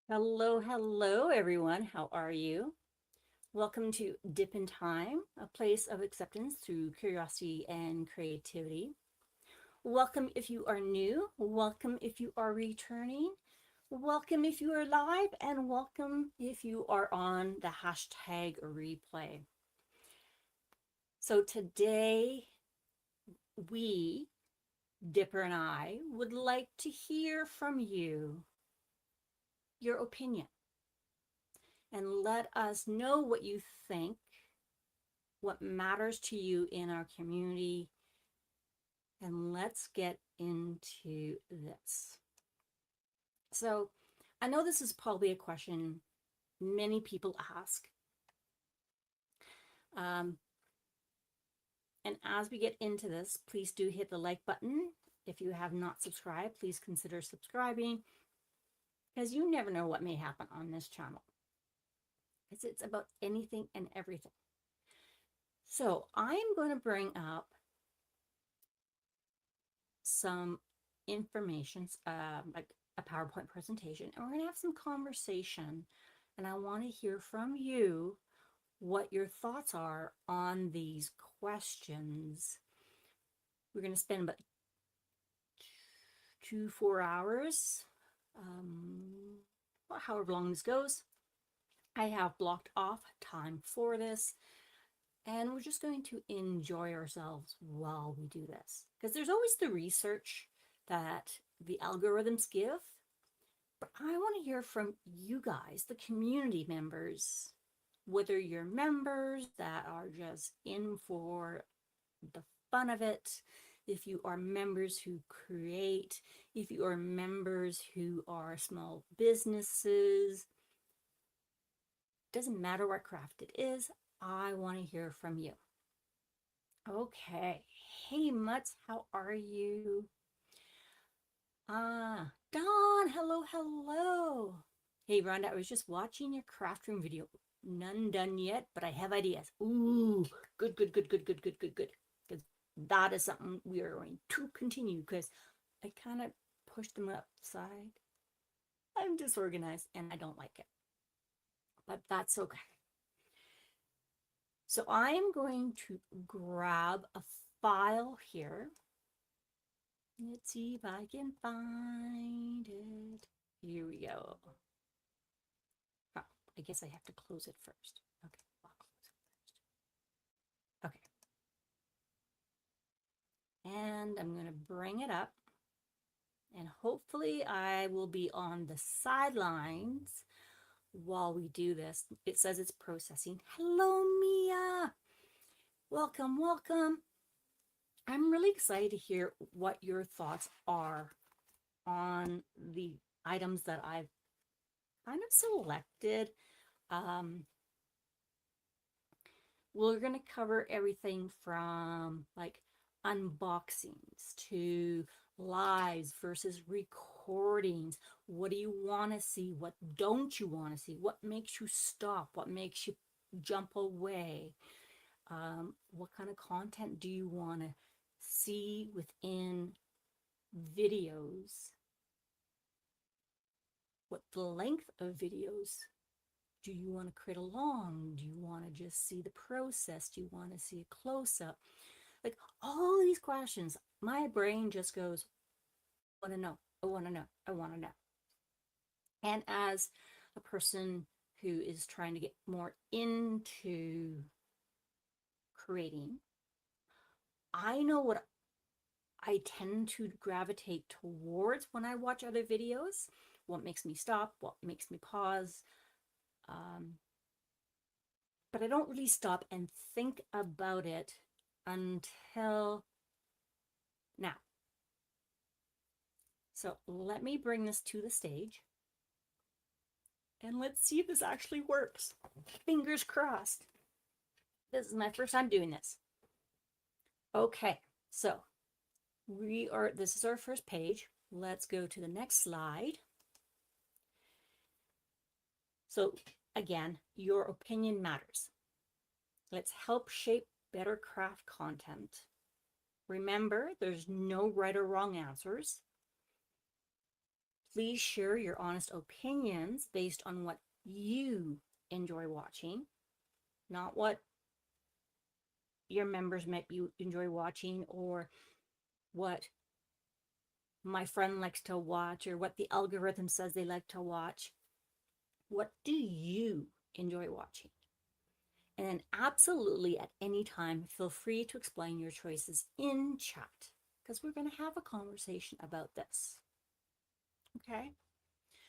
Hello, hello, everyone. How are you? Welcome to Dip in Time, a place of acceptance through curiosity and creativity. Welcome if you are new. Welcome if you are returning. Welcome if you are live, and welcome if you are on the hashtag replay. So today, we, Dipper and I, would like to hear from you your opinion and let us know what you think, what matters to you in our community, and let's get into this. So, I know this is probably a question many people ask. Um, and as we get into this, please do hit the like button. If you have not subscribed, please consider subscribing because you never know what may happen on this channel. It's about anything and everything. So, I'm going to bring up some information, like a PowerPoint presentation, and we're going to have some conversation. And I want to hear from you what your thoughts are on these questions. We're going to spend about 2-4 hours, however long this goes. I have blocked off time for this, and we're just going to enjoy ourselves while we do this. Because there's always the research that the algorithms give, but I want to hear from you guys, the community members, whether you're members that are just in for the fun of it, if you are members who create, if you are members who are small businesses, doesn't matter what craft it is, I want to hear from you. Okay. Hey, Mutz, how are you? Dawn, hello, hello. Hey, Rhonda, I was just watching your craft room video. None done yet, but I have ideas. Ooh, good, good, good, good, good, good, good, good. Because that is something we are going to continue because I kind of pushed them upside. I'm disorganized and I don't like it, but that's okay. So I'm going to grab a file here. Let's see if I can find it. Here we go. Oh, I guess I have to close it first. Okay, I'll close it first. Okay. And I'm going to bring it up. And hopefully I will be on the sidelines while we do this. It says it's processing. Hello, Mia. Welcome, welcome. I'm really excited to hear what your thoughts are on the items that I've kind of selected. We're going to cover everything from like unboxings to lives versus recordings. What do you want to see? What don't you want to see? What makes you stop? What makes you jump away? What kind of content do you want to see within videos? What the length of videos do you want to create along? Do you want to just see the process? Do you want to see a close-up? Like all these questions, my brain just goes, I want to know, I want to know, I want to know. And as a person who is trying to get more into creating, I know what I tend to gravitate towards when I watch other videos, what makes me stop, what makes me pause. But I don't really stop and think about it until now. So let me bring this to the stage and let's see if this actually works. Fingers crossed. This is my first time doing this. Okay, so this is our first page. Let's go to the next slide. So again, your opinion matters. Let's help shape better craft content. Remember, there's no right or wrong answers. Please share your honest opinions based on what you enjoy watching, not what your members might be enjoy watching, or what my friend likes to watch, or what the algorithm says they like to watch. What do you enjoy watching? And absolutely at any time, feel free to explain your choices in chat, because we're going to have a conversation about this. Okay?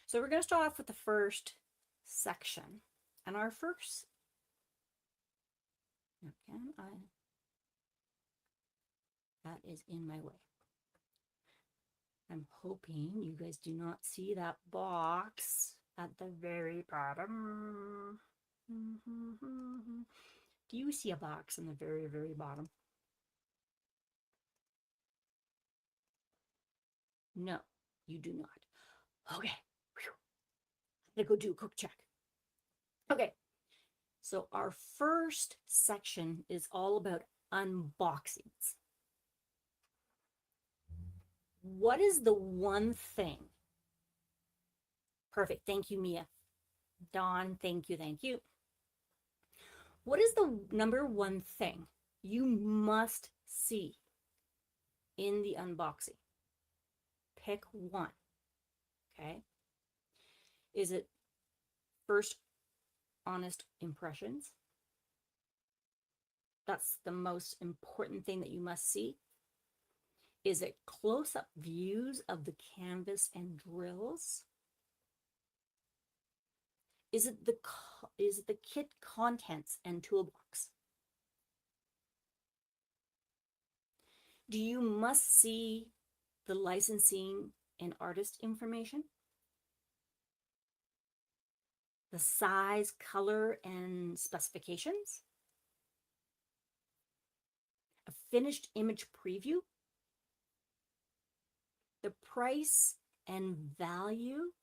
So we're going to start off with the first section. And our first, that is in my way. I'm hoping you guys do not see that box at the very bottom. Do you see a box on the very, very bottom? No, you do not. Okay. I'm gonna go do a quick check. Okay. So our first section is all about unboxings. What is the one thing? Perfect. Thank you, Mia. Dawn, thank you, thank you. What is the number one thing you must see in the unboxing? Pick one. Okay. Is it first honest impressions? That's the most important thing that you must see. Is it close-up views of the canvas and drills? Is it the kit contents and toolbox? Do you must see the licensing and artist information? The size, color, and specifications? A finished image preview? The price and value?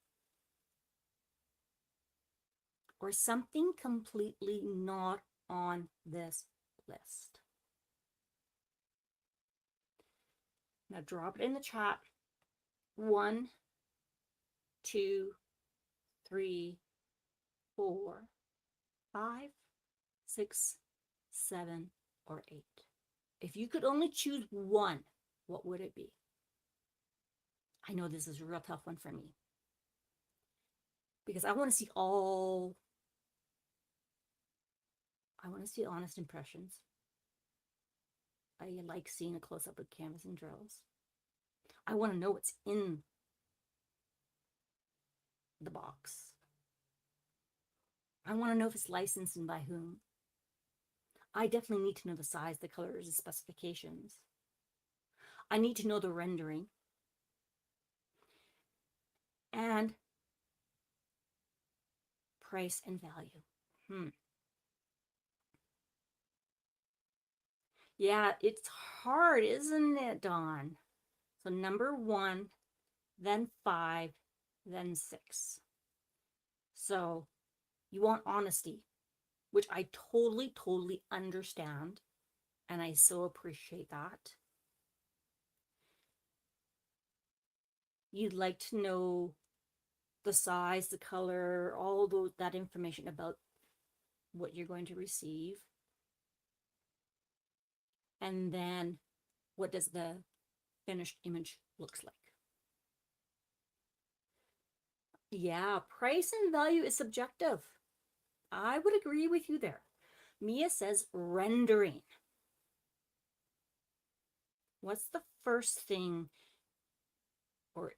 Or something completely not on this list? Now drop it in the chat. 1, 2, 3, 4, 5, 6, 7, or 8. If you could only choose one, what would it be? I know this is a real tough one for me, because I want to see honest impressions. I like seeing a close-up of canvas and drills. I want to know what's in the box. I want to know if it's licensed and by whom. I definitely need to know the size, the colors, the specifications. I need to know the rendering. And price and value. Yeah, it's hard, isn't it, Dawn? So number 1, then 5, then 6. So you want honesty, which I totally understand, and I so appreciate that. You'd like to know the size, the color, all that information about what you're going to receive. And then what does the finished image looks like? Yeah, price and value is subjective. I would agree with you there. Mia says rendering. What's the first thing, or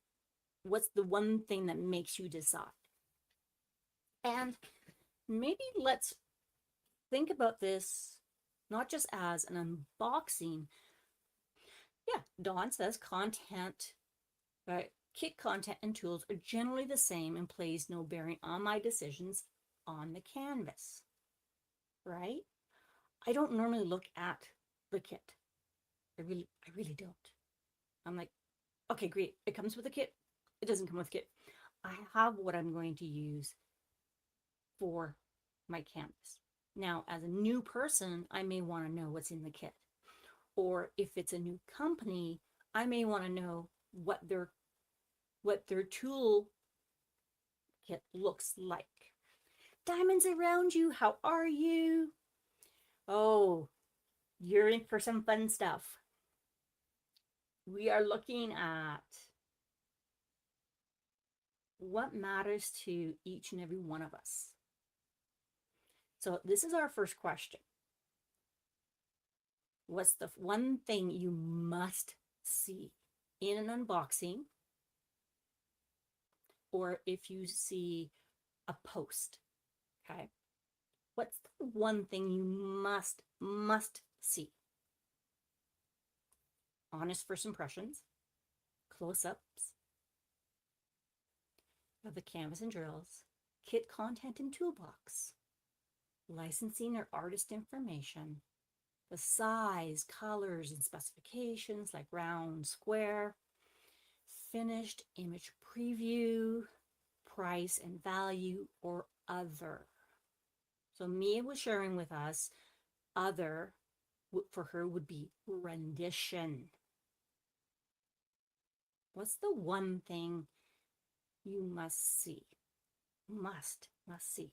what's the one thing that makes you decide? And maybe let's think about this not just as an unboxing. Yeah, Dawn says content, right? Kit content and tools are generally the same and plays no bearing on my decisions on the canvas, right? I don't normally look at the kit. I really don't. I'm like, okay, great. It comes with a kit. It doesn't come with a kit. I have what I'm going to use for my canvas. Now, as a new person, I may want to know what's in the kit. Or if it's a new company, I may want to know what what their tool kit looks like. Diamonds around you, how are you? Oh, you're in for some fun stuff. We are looking at what matters to each and every one of us. So this is our first question. What's the one thing you must see in an unboxing, or if you see a post? Okay. What's the one thing you must see? Honest first impressions, close-ups of the canvas and drills, kit content and toolbox, licensing or artist information, the size, colors, and specifications like round, square, finished image preview, price and value, or other. So Mia was sharing with us other for her would be rendition. What's the one thing you must see? Must see.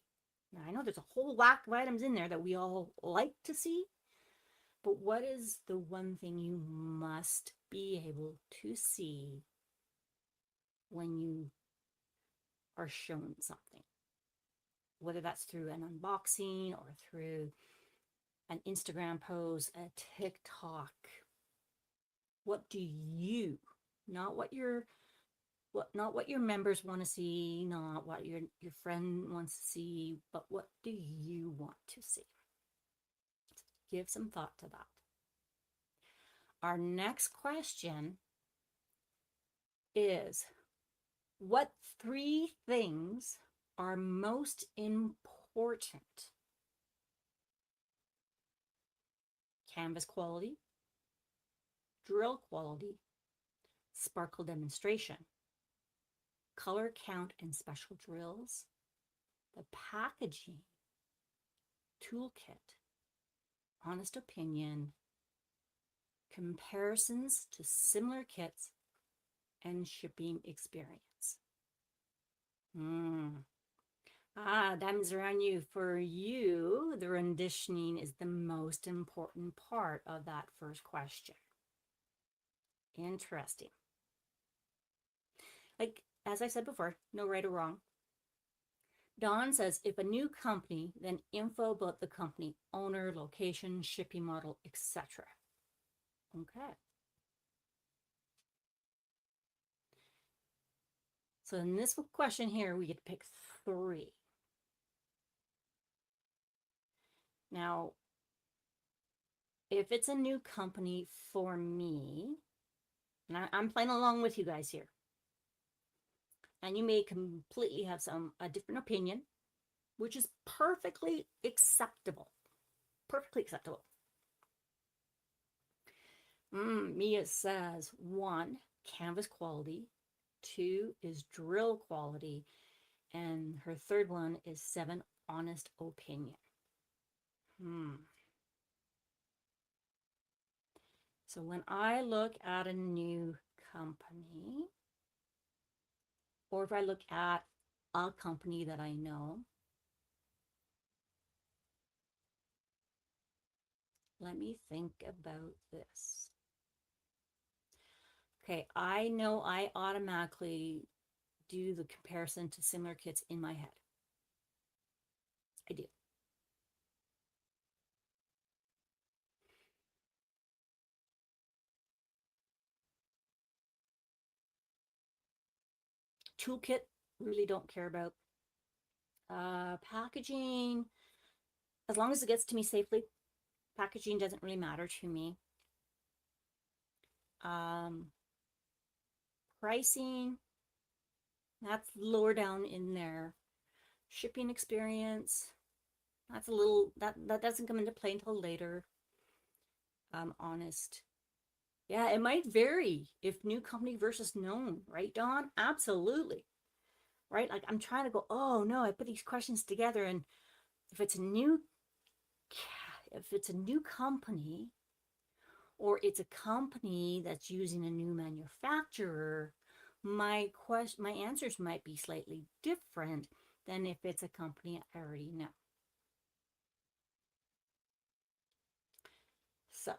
Now I know there's a whole whack of items in there that we all like to see, but what is the one thing you must be able to see when you are shown something? Whether that's through an unboxing or through an Instagram post, a TikTok. What do you, not what your members want to see, not what your friend wants to see, but what do you want to see? Give some thought to that. Our next question is, what 3 things are most important? Canvas quality, drill quality, sparkle demonstration, color count and special drills, the packaging, toolkit, honest opinion, comparisons to similar kits, and shipping experience. Diamonds around you. For you, the renditioning is the most important part of that first question. Interesting. Like, as I said before, no right or wrong. Dawn says, if a new company, then info about the company, owner, location, shipping model, etc. Okay. So in this question here, we get to pick 3. Now, if it's a new company for me, and I'm playing along with you guys here, and you may completely have a different opinion, which is perfectly acceptable. Perfectly acceptable. Mia says 1, canvas quality, 2 is drill quality, and her third one is 7, honest opinion. So when I look at a new company, or if I look at a company that I know, let me think about this. Okay, I know I automatically do the comparison to similar kits in my head. I do. Toolkit, really don't care about. Packaging, as long as it gets to me safely, packaging doesn't really matter to me. Pricing, that's lower down in there. Shipping experience, that's a little, that doesn't come into play until later. Honest. Yeah, it might vary if new company versus known, right, Dawn? Absolutely. Right? Like I'm trying to go, oh no, I put these questions together, and if it's a new company, or it's a company that's using a new manufacturer, my answers might be slightly different than if it's a company I already know. So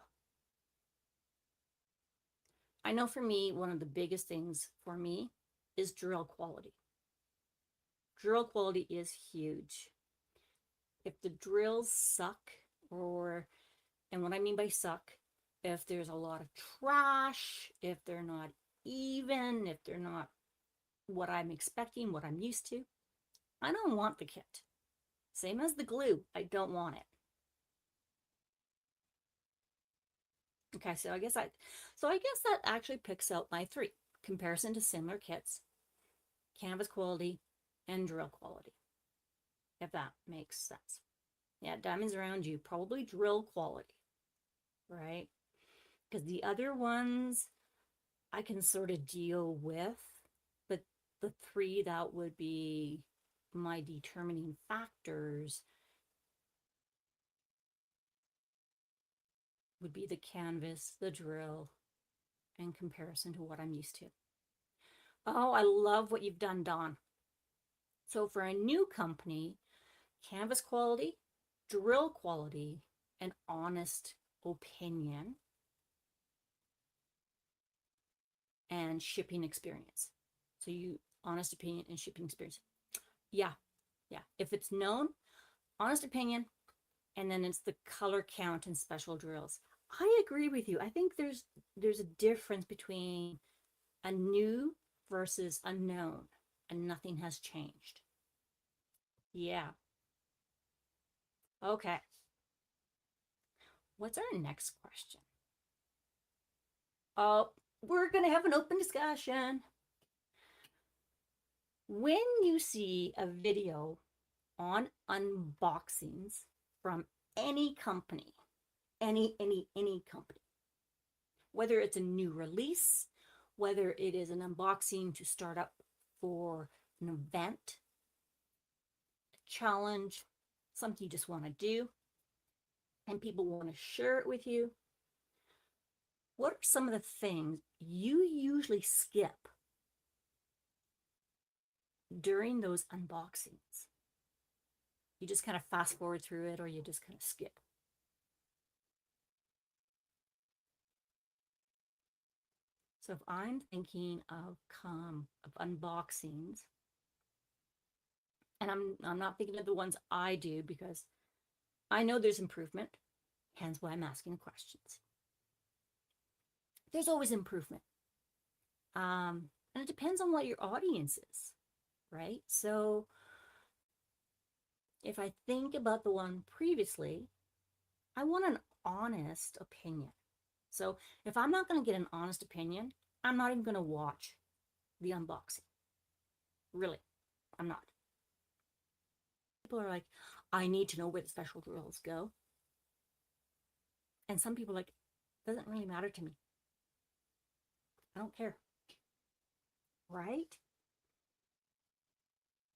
I know for me, one of the biggest things for me is drill quality. Drill quality is huge. If the drills suck, or, and what I mean by suck, if there's a lot of trash, if they're not even, if they're not what I'm expecting, what I'm used to, I don't want the kit. Same as the glue, I don't want it. Okay, so I guess that actually picks out my three: comparison to similar kits, canvas quality, and drill quality, if that makes sense. Yeah, diamonds around you, probably drill quality, right? Because the other ones I can sort of deal with, but the three that would be my determining factors would be the canvas, the drill, in comparison to what I'm used to. Oh, I love what you've done, Dawn. So for a new company, canvas quality, drill quality, and honest opinion, and shipping experience. So you honest opinion and shipping experience. Yeah, yeah. If it's known, honest opinion, and then it's the color count and special drills. I agree with you. I think there's a difference between a new versus unknown, and nothing has changed. Yeah. Okay. What's our next question? Oh, we're gonna have an open discussion. When you see a video on unboxings from any company, any company, whether it's a new release, whether it is an unboxing to start up for an event, a challenge, something you just want to do, and people want to share it with you, what are some of the things you usually skip during those unboxings? You just kind of fast forward through it, or you just kind of skip? So if I'm thinking of unboxings, and I'm not thinking of the ones I do because I know there's improvement, hence why I'm asking the questions. There's always improvement. And it depends on what your audience is, right? So if I think about the one previously, I want an honest opinion. So if I'm not going to get an honest opinion, I'm not even going to watch the unboxing. Really, I'm not. People are like, I need to know where the special drills go. And some people are like, doesn't really matter to me. I don't care. Right?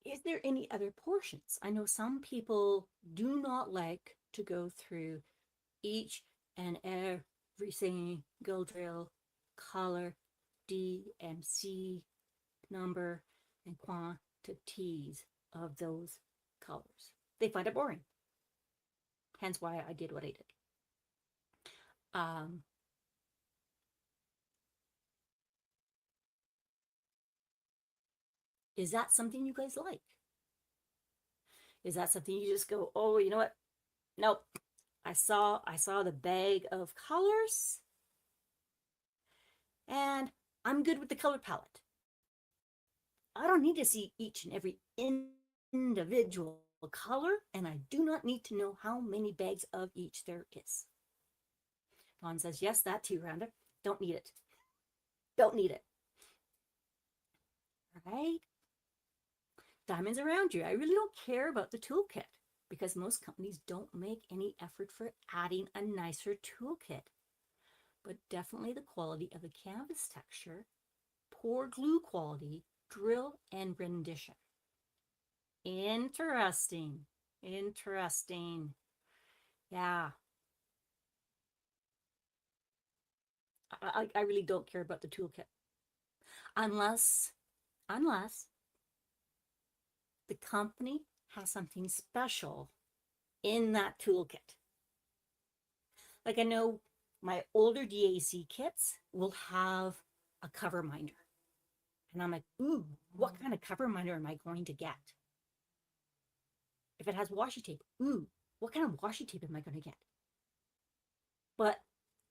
Is there any other portions? I know some people do not like to go through each and every single drill, color, DMC, number, and quantities of those colors. They find it boring. Hence why I did what I did. Um, is that something you guys like? Is that something you just go, oh, you know what? Nope. I saw the bag of colors, and I'm good with the color palette. I don't need to see each and every individual color, and I do not need to know how many bags of each there is. Dawn says, yes, that too, Rhonda. Don't need it. Don't need it. Right? Diamonds around you. I really don't care about the toolkit because most companies don't make any effort for adding a nicer toolkit. But definitely the quality of the canvas texture, pour glue quality, drill, and rendition. Interesting. Interesting. Yeah. I really don't care about the toolkit. unless the company has something special in that toolkit. Like I know my older DAC kits will have a cover minder. And I'm like, ooh, what kind of cover minder am I going to get? If it has washi tape, ooh, what kind of washi tape am I going to get? But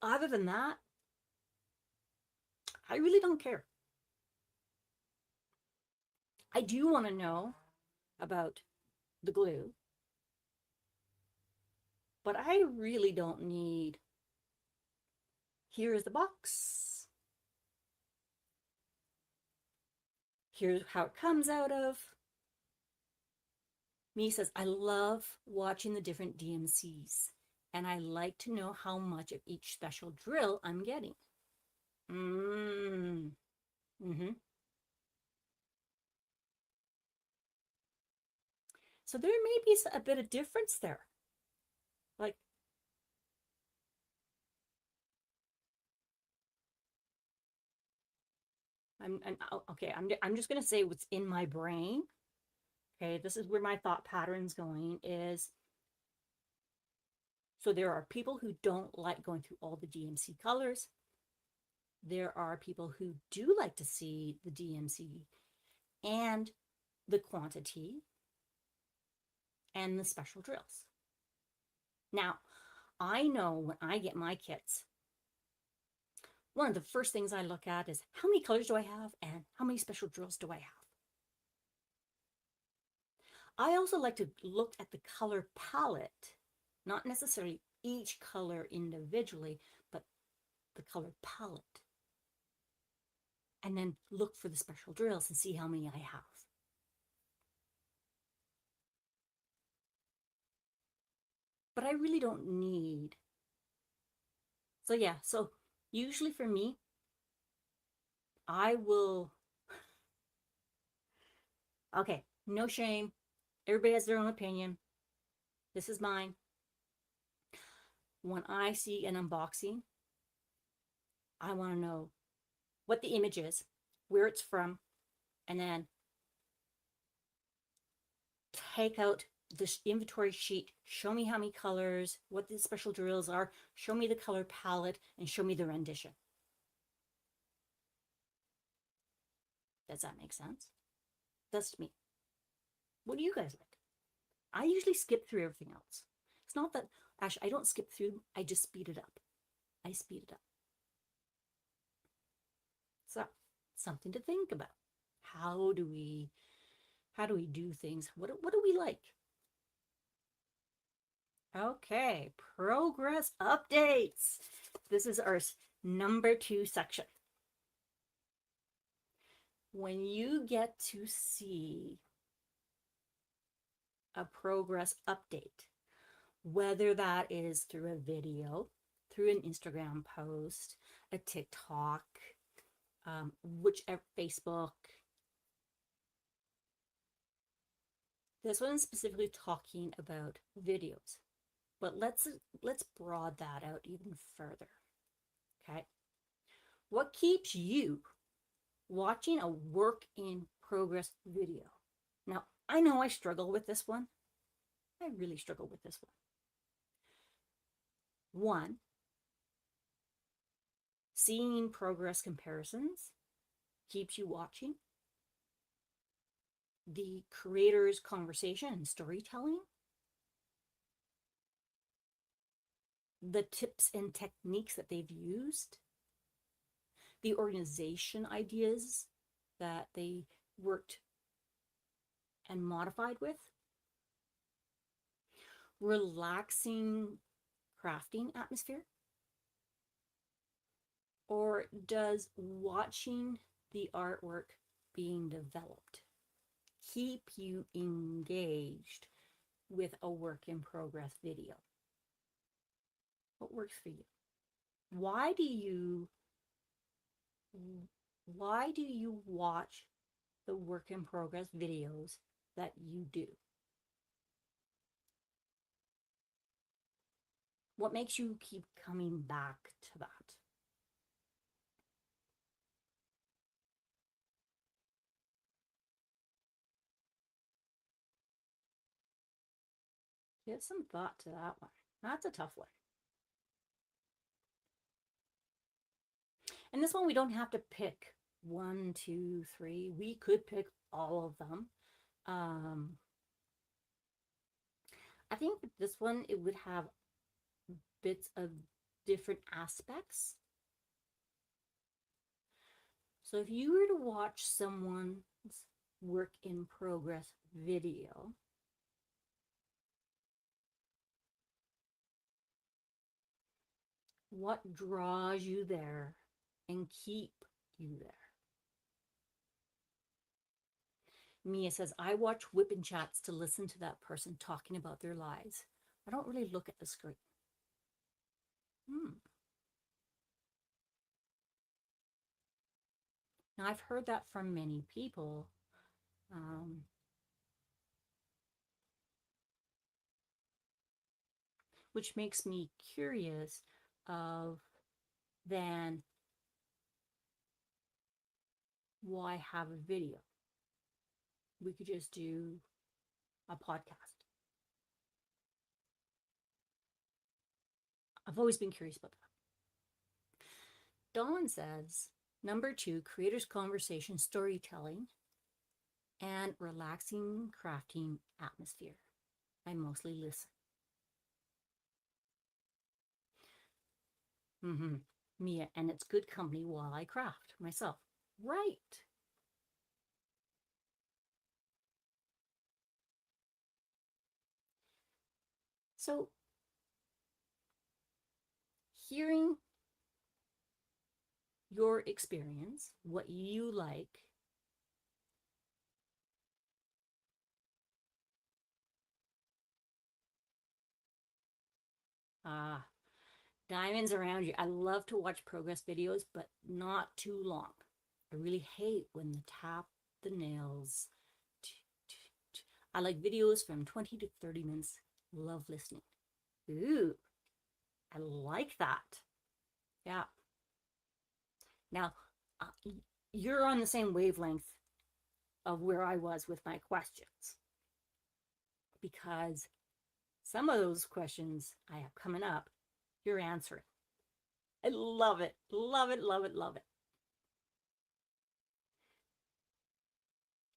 other than that, I really don't care. I do want to know about the glue, but I really don't need, here's the box. Here's how it comes out of. Me says, I love watching the different DMCs, and I like to know how much of each special drill I'm getting. Mm-hmm. So there may be a bit of difference there. Like, okay. I'm just gonna say what's in my brain. Okay, this is where my thought pattern's going. Is so there are people who don't like going through all the DMC colors. There are people who do like to see the DMC and the quantity and the special drills. Now, I know when I get my kits, one of the first things I look at is how many colors do I have and how many special drills do I have? I also like to look at the color palette, not necessarily each color individually, but the color palette. And then look for the special drills and see how many I have. But I really don't need. So yeah, so usually for me, I will, okay, no shame. Everybody has their own opinion. This is mine. When I see an unboxing, I want to know what the image is, where it's from, and then take out the inventory sheet, show me how many colors, what the special drills are, show me the color palette, and show me the rendition. Does that make sense? That's me. What do you guys like? I usually skip through everything else. It's not that, actually, I don't skip through, I just speed it up. I speed it up. So, something to think about. How do we do things? What do we like? Okay, progress updates. This is our number 2 section. When you get to see a progress update, whether that is through a video, through an Instagram post, a TikTok, whichever, Facebook. This one is specifically talking about videos, but let's broad that out even further. Okay, what keeps you watching a work in progress video? Now, I know I struggle with this one. I really struggle with this one. One, seeing progress comparisons keeps you watching. The creator's conversation and storytelling, the tips and techniques that they've used, the organization ideas that they worked and modified with, relaxing crafting atmosphere, or does watching the artwork being developed keep you engaged with a work in progress video? What works for you? Why do you watch the work in progress videos that you do? What makes you keep coming back to that? Give some thought to that one. That's a tough one. And this one, we don't have to pick one, two, three. We could pick all of them. Um, I think with this one, it would have bits of different aspects. So if you were to watch someone's work in progress video, what draws you there and keep you there? Mia says, I watch whip and chats to listen to that person talking about their lives. I don't really look at the screen. Now, I've heard that from many people. Um, which makes me curious of then why have a video? We could just do a podcast. I've always been curious about that. Dawn says, number 2, creators conversation, storytelling, and relaxing crafting atmosphere. I mostly listen. Mia, and it's good company while I craft myself. Right. So, hearing your experience, what you like, diamonds around you. I love to watch progress videos, but not too long. I really hate when they tap the nails. I like videos from 20 to 30 minutes. Love listening. Ooh, I like that. Yeah. Now, you're on the same wavelength of where I was with my questions, because some of those questions I have coming up, you're answering. I love it. Love it, love it, love it.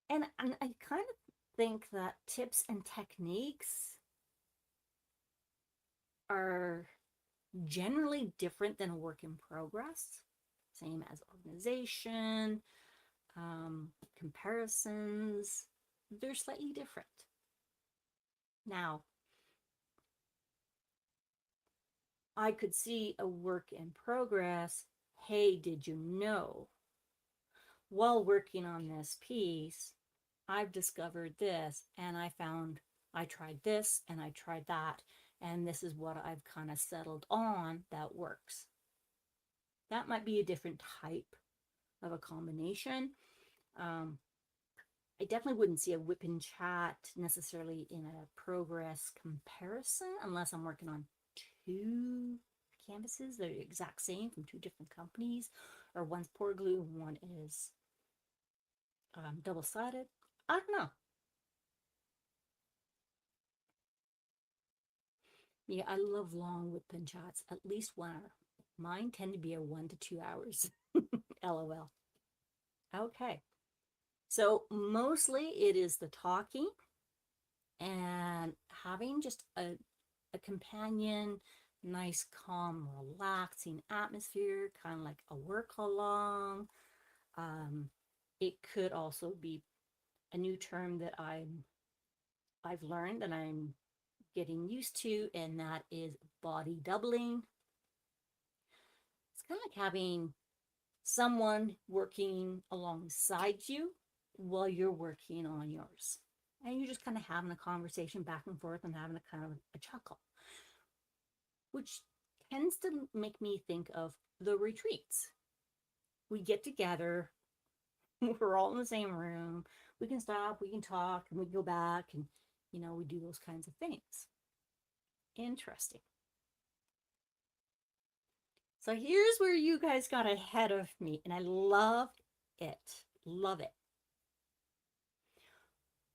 And I kind of think that tips and techniques are generally different than a work in progress. Same as organization, comparisons, they're slightly different. Now, I could see a work in progress. Hey, did you know? While working on this piece, I've discovered this, and I tried this and I tried that, and this is what I've kind of settled on that works. That might be a different type of a combination. I definitely wouldn't see a whip and chat necessarily in a progress comparison unless I'm working on two canvases that are the exact same from two different companies, or one's pour glue and one is double-sided. I don't know. Yeah, I love long whip and chats, at least 1 hour. Mine tend to be a 1 to 2 hours. LOL. Okay. So mostly it is the talking and having just a companion, nice, calm, relaxing atmosphere, kind of like a work along. It could also be a new term that I've learned and I'm getting used to, and that is body doubling. It's kind of like having someone working alongside you while you're working on yours. And you're just kind of having a conversation back and forth and having a kind of a chuckle, which tends to make me think of the retreats. We get together, we're all in the same room, we can stop, we can talk, and we go back, and we do those kinds of things. Interesting. So here's where you guys got ahead of me, and I love it. Love it.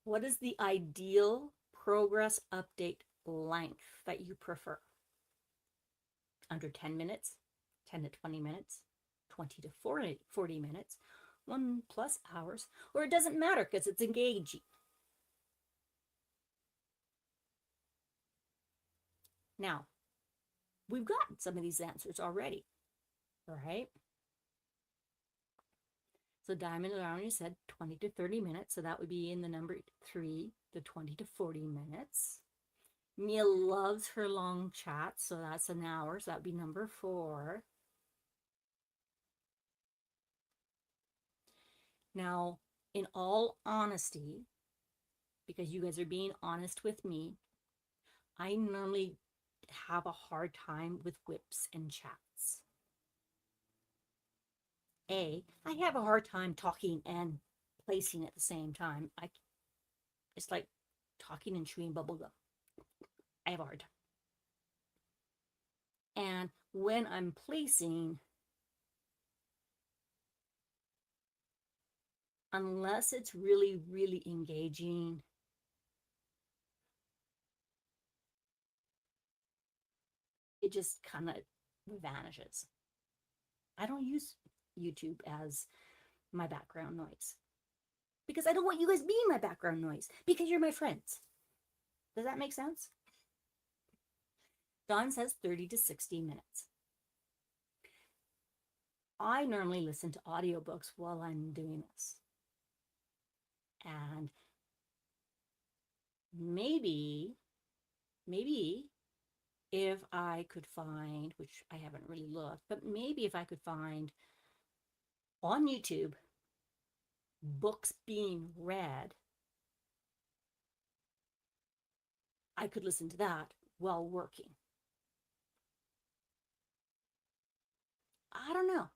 What is the ideal progress update length that you prefer. Under 10 minutes, 10 to 20 minutes, 20 to 40 minutes, 1+ hours, or it doesn't matter because it's engaging. Now, we've gotten some of these answers already, right? So Diamond Around said 20 to 30 minutes, so that would be in the number 3, the 20 to 40 minutes. Mia loves her long chats, so that's an hour, so that would be number 4. Now, in all honesty, because you guys are being honest with me, I normally have a hard time with whips and chats. I have a hard time talking and placing at the same time. It's like talking and chewing bubblegum. I have a hard time. And when I'm placing, unless it's really, really engaging, it just kind of vanishes. I don't use YouTube as my background noise because I don't want you guys being my background noise because you're my friends. Does that make sense? Dawn says 30 to 60 minutes. I normally listen to audiobooks while I'm doing this. And maybe if I could find, which I haven't really looked, but maybe if I could find on YouTube books being read, I could listen to that while working. I don't know.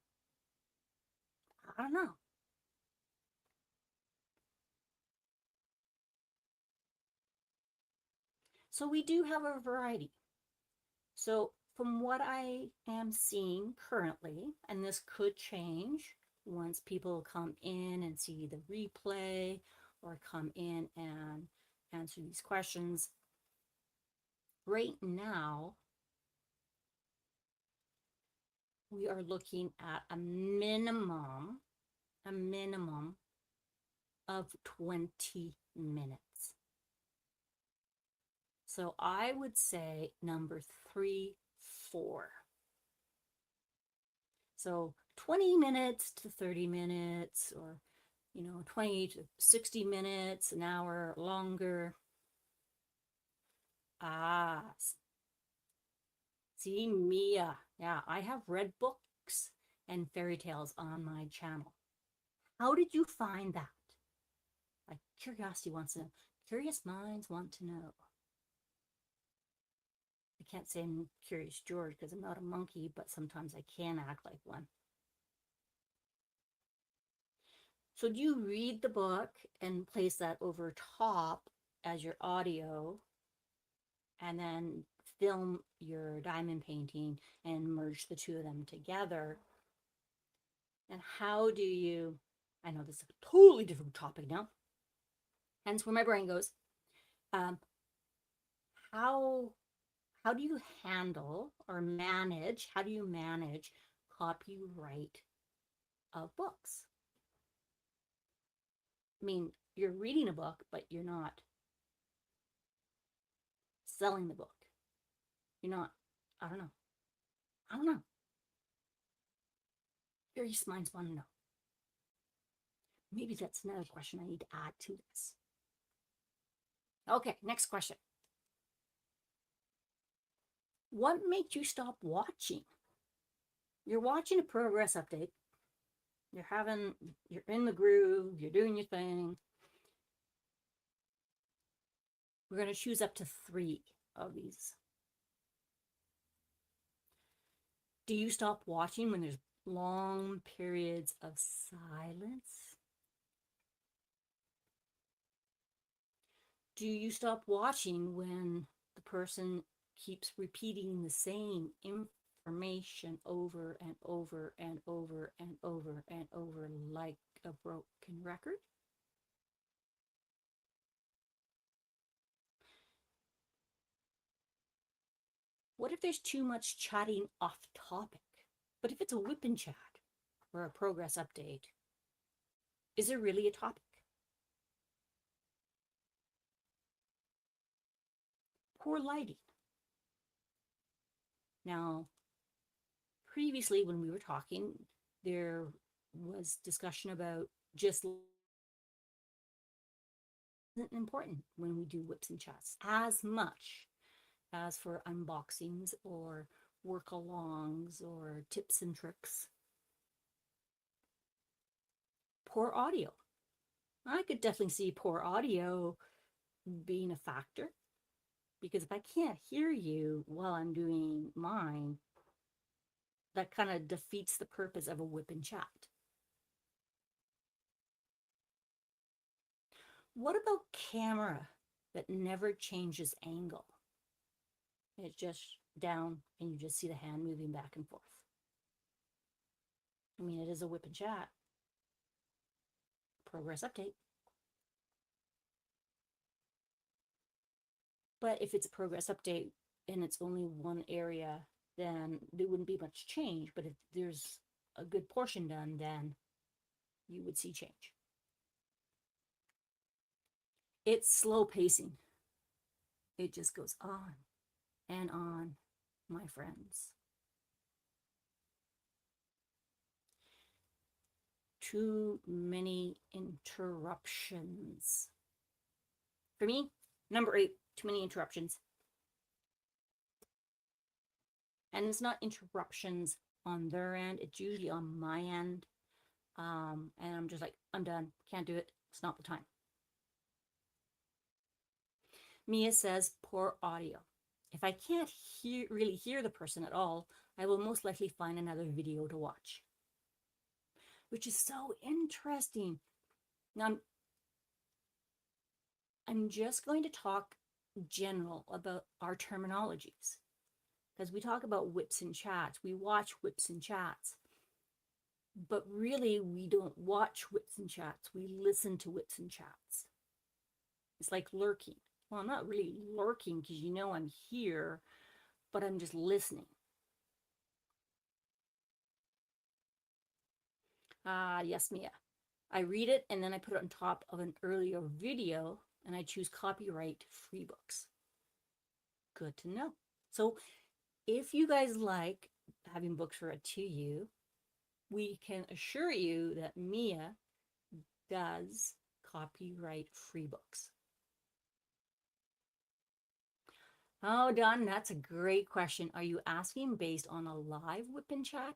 So we do have a variety. So from what I am seeing currently, and this could change once people come in and see the replay or come in and answer these questions. Right now, we are looking at a minimum of 20 minutes. So I would say number 3, 4. So 20 minutes to 30 minutes, or 20 to 60 minutes, an hour longer. See, Mia. Yeah, I have read books and fairy tales on my channel. How did you find that? Like, curiosity wants to know. Curious minds want to know. I can't say I'm Curious George because I'm not a monkey, but sometimes I can act like one. So do you read the book and place that over top as your audio and then film your diamond painting and merge the two of them together? And how do you, I know this is a totally different topic now, hence where my brain goes, how do you handle or manage, how do you manage copyright of books? I mean, you're reading a book, but you're not selling the book. You're not, I don't know. Curious minds want to know. Maybe that's another question I need to add to this. Okay, next question. What made you stop watching? You're watching a progress update. You're in the groove, you're doing your thing. We're going to choose up to 3 of these. Do you stop watching when there's long periods of silence? Do you stop watching when the person keeps repeating the same information over and over and over and over and over like a broken record? What if there's too much chatting off topic? But if it's a whip and chat or a progress update, is there really a topic? Poor lighting. Now, previously when we were talking, there was discussion about just isn't important when we do whips and chats as much as for unboxings or work alongs or tips and tricks. Poor audio. I could definitely see poor audio being a factor because if I can't hear you while I'm doing mine, that kind of defeats the purpose of a whip and chat. What about camera that never changes angle? It's just down and you just see the hand moving back and forth. I mean, it is a whip and chat. Progress update. But if it's a progress update and it's only one area, then there wouldn't be much change. But if there's a good portion done, then you would see change. It's slow pacing. It just goes on and on, my friends. Too many interruptions. For me, number 8, too many interruptions. And it's not interruptions on their end, it's usually on my end. And I'm just like, I'm done, can't do it, it's not the time. Mia says, poor audio. If I can't really hear the person at all, I will most likely find another video to watch. Which is so interesting. Now, I'm just going to talk general about our terminologies. Because we talk about whips and chats, we watch whips and chats. But really, we don't watch whips and chats, we listen to whips and chats. It's like lurking. Well, I'm not really lurking because you know I'm here, but I'm just listening. Yes, Mia. I read it and then I put it on top of an earlier video and I choose copyright free books. Good to know. So if you guys like having books read to you, we can assure you that Mia does copyright free books. Oh, Don, that's a great question. Are you asking based on a live whip and chat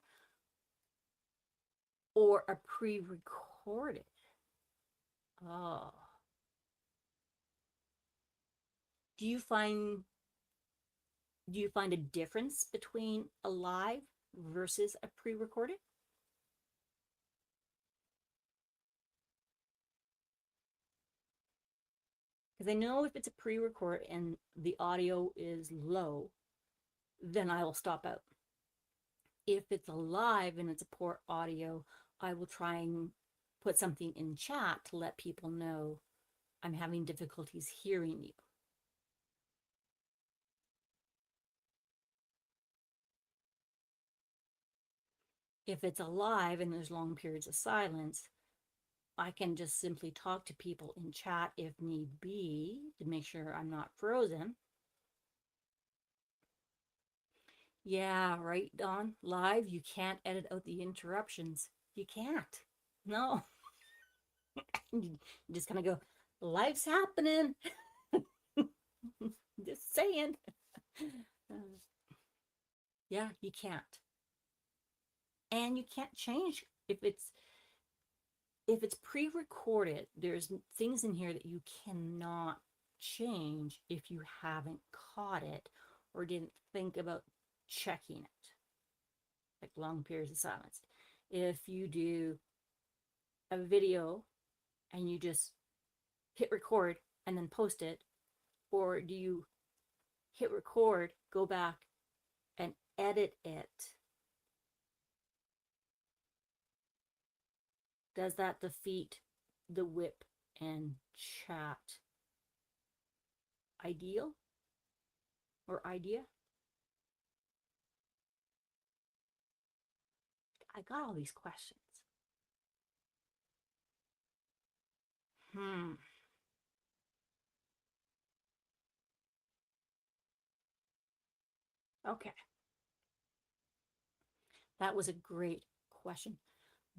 or a pre-recorded? Oh. Do you find a difference between a live versus a pre-recorded? Because I know if it's a pre-record and the audio is low, then I will stop out. If it's a live and it's a poor audio, I will try and put something in chat to let people know I'm having difficulties hearing you. If it's a live and there's long periods of silence, I can just simply talk to people in chat if need be to make sure I'm not frozen. Yeah, right, Dawn. Live, you can't edit out the interruptions. You can't. No. You just kind of go, life's happening. Just saying. Yeah, you can't. And you can't change if it's pre-recorded, there's things in here that you cannot change if you haven't caught it or didn't think about checking it, like long periods of silence. If you do a video and you just hit record and then post it, or do you hit record, go back and edit it, does that defeat the whip and chat ideal or idea? I got all these questions. Okay. That was a great question.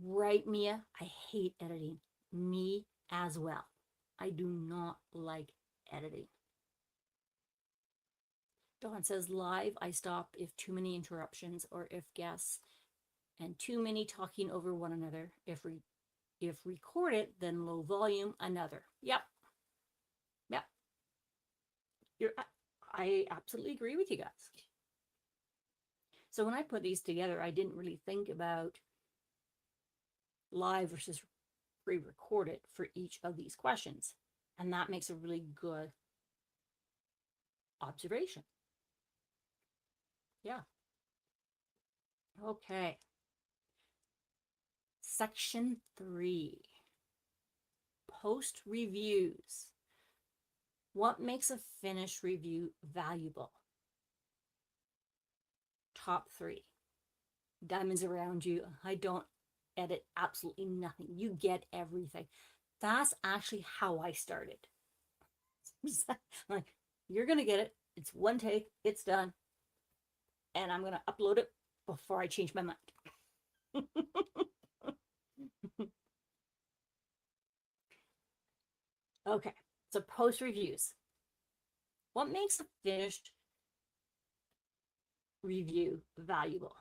Right, Mia? I hate editing. Me as well. I do not like editing. Dawn says live, I stop if too many interruptions or if guests and too many talking over one another. If recorded, then low volume, another. Yep. Yep. I absolutely agree with you guys. So when I put these together, I didn't really think about live versus pre-recorded for each of these questions. And that makes a really good observation. Yeah. Okay. Section 3. Post reviews. What makes a finished review valuable? Top 3. Diamonds around you. I don't edit absolutely nothing. You get everything. That's actually how I started. Like, you're going to get it. It's one take. It's done. And I'm going to upload it before I change my mind. Okay, so post reviews. What makes a finished review valuable?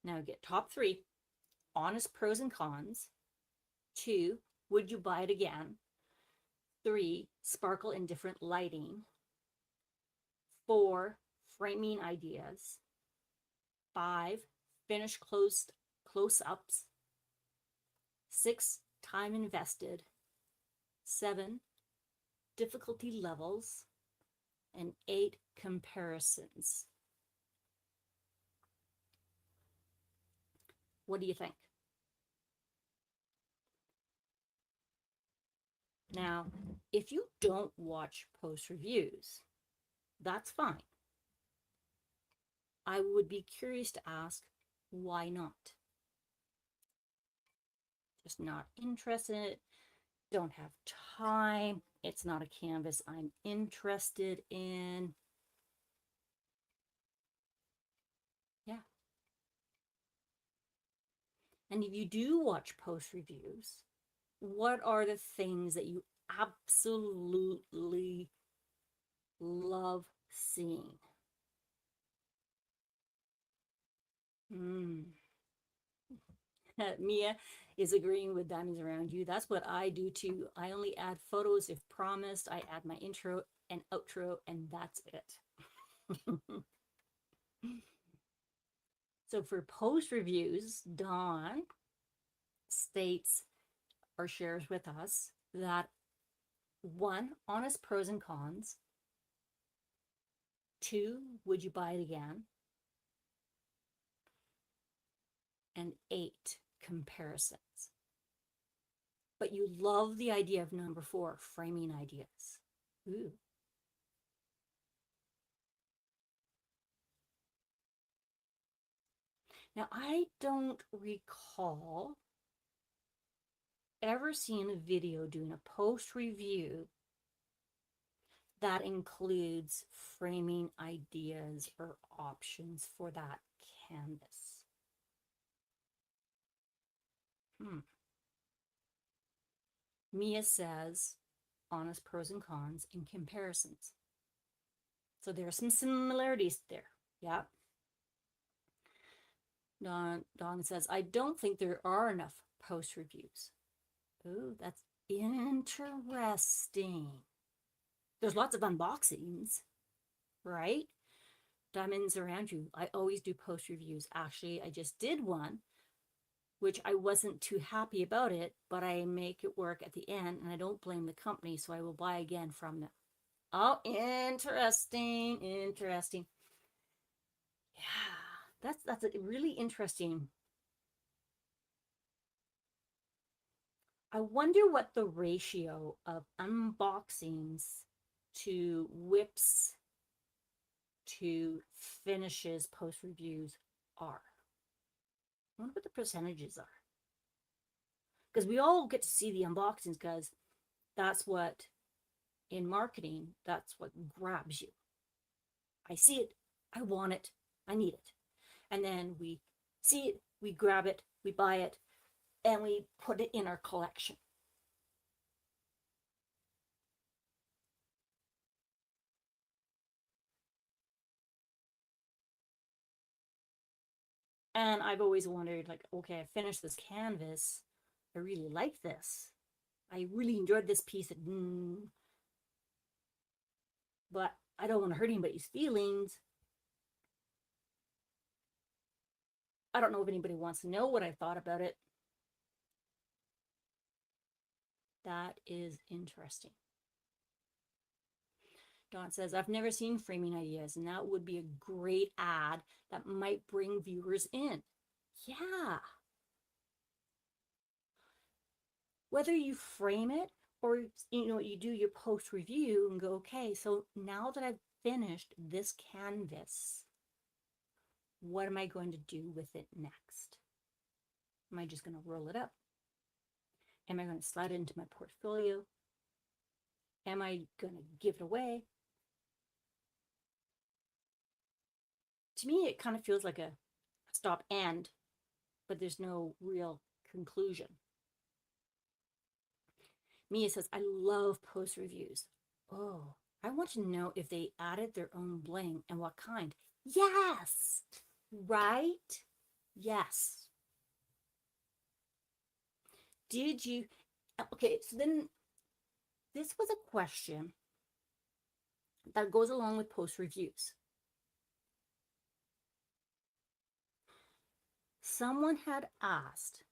Now get top 3, honest pros and cons. 2, would you buy it again? 3, sparkle in different lighting. 4, framing ideas. 5, finish close-ups. 6, time invested. 7, difficulty levels. And 8, comparisons. What do you think? Now, if you don't watch post reviews, that's fine. I would be curious to ask, why not? Just not interested, don't have time, it's not a canvas I'm interested in. Yeah. And if you do watch post reviews, what are the things that you absolutely love seeing? Mia is agreeing with Diamonds Around You. That's what I do too. I only add photos if promised. I add my intro and outro, and that's it. So for post reviews, Dawn states or shares with us that 1, honest pros and cons. 2, would you buy it again? And 8, comparisons. But you love the idea of number 4, framing ideas. Ooh. Now, I don't recall ever seeing a video doing a post review that includes framing ideas or options for that canvas. Mia says honest pros and cons and comparisons. So there are some similarities there. Yeah. Dawn says, I don't think there are enough post reviews. Oh, that's interesting. There's lots of unboxings, right? Diamonds Around You. I always do post reviews. Actually, I just did one, which I wasn't too happy about it, but I make it work at the end, and I don't blame the company, so I will buy again from them. Oh, interesting. Yeah, that's a really interesting. I wonder what the ratio of unboxings to whips to finishes post reviews are? I wonder what the percentages are. Because we all get to see the unboxings because that's what, in marketing, that's what grabs you. I see it, I want it, I need it. And then we see it, we grab it, we buy it, and we put it in our collection. And I've always wondered, like, okay, I finished this canvas. I really like this. I really enjoyed this piece, but I don't want to hurt anybody's feelings. I don't know if anybody wants to know what I thought about it. That is interesting. Dawn says, I've never seen framing ideas, and that would be a great ad that might bring viewers in. Yeah. Whether you frame it or you do your post review and go, okay, so now that I've finished this canvas, what am I going to do with it next? Am I just going to roll it up? Am I going to slide it into my portfolio? Am I going to give it away? To me, it kind of feels like a stop and, but there's no real conclusion. Mia says, I love post reviews. Oh, I want to know if they added their own bling and what kind. Yes, right? Yes. Did you? Okay, so then this was a question that goes along with post reviews. Someone had asked,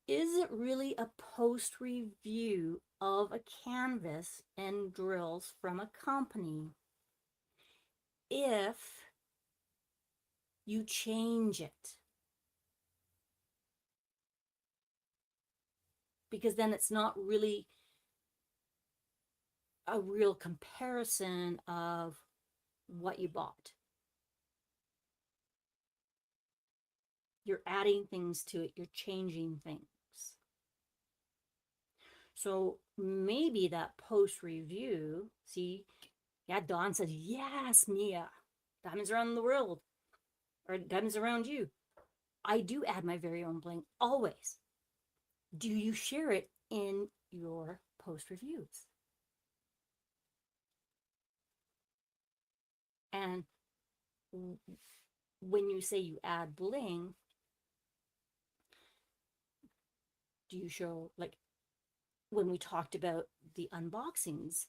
is it really a post review of a canvas and drills from a company if you change it? Because then it's not really a real comparison of what you bought. You're adding things to it, you're changing things. So maybe that post review, see, yeah, Dawn says, yes, Mia, diamonds around the world, or diamonds around you. I do add my very own bling always. Do you share it in your post reviews? And when you say you add bling, do you show, like when we talked about the unboxings,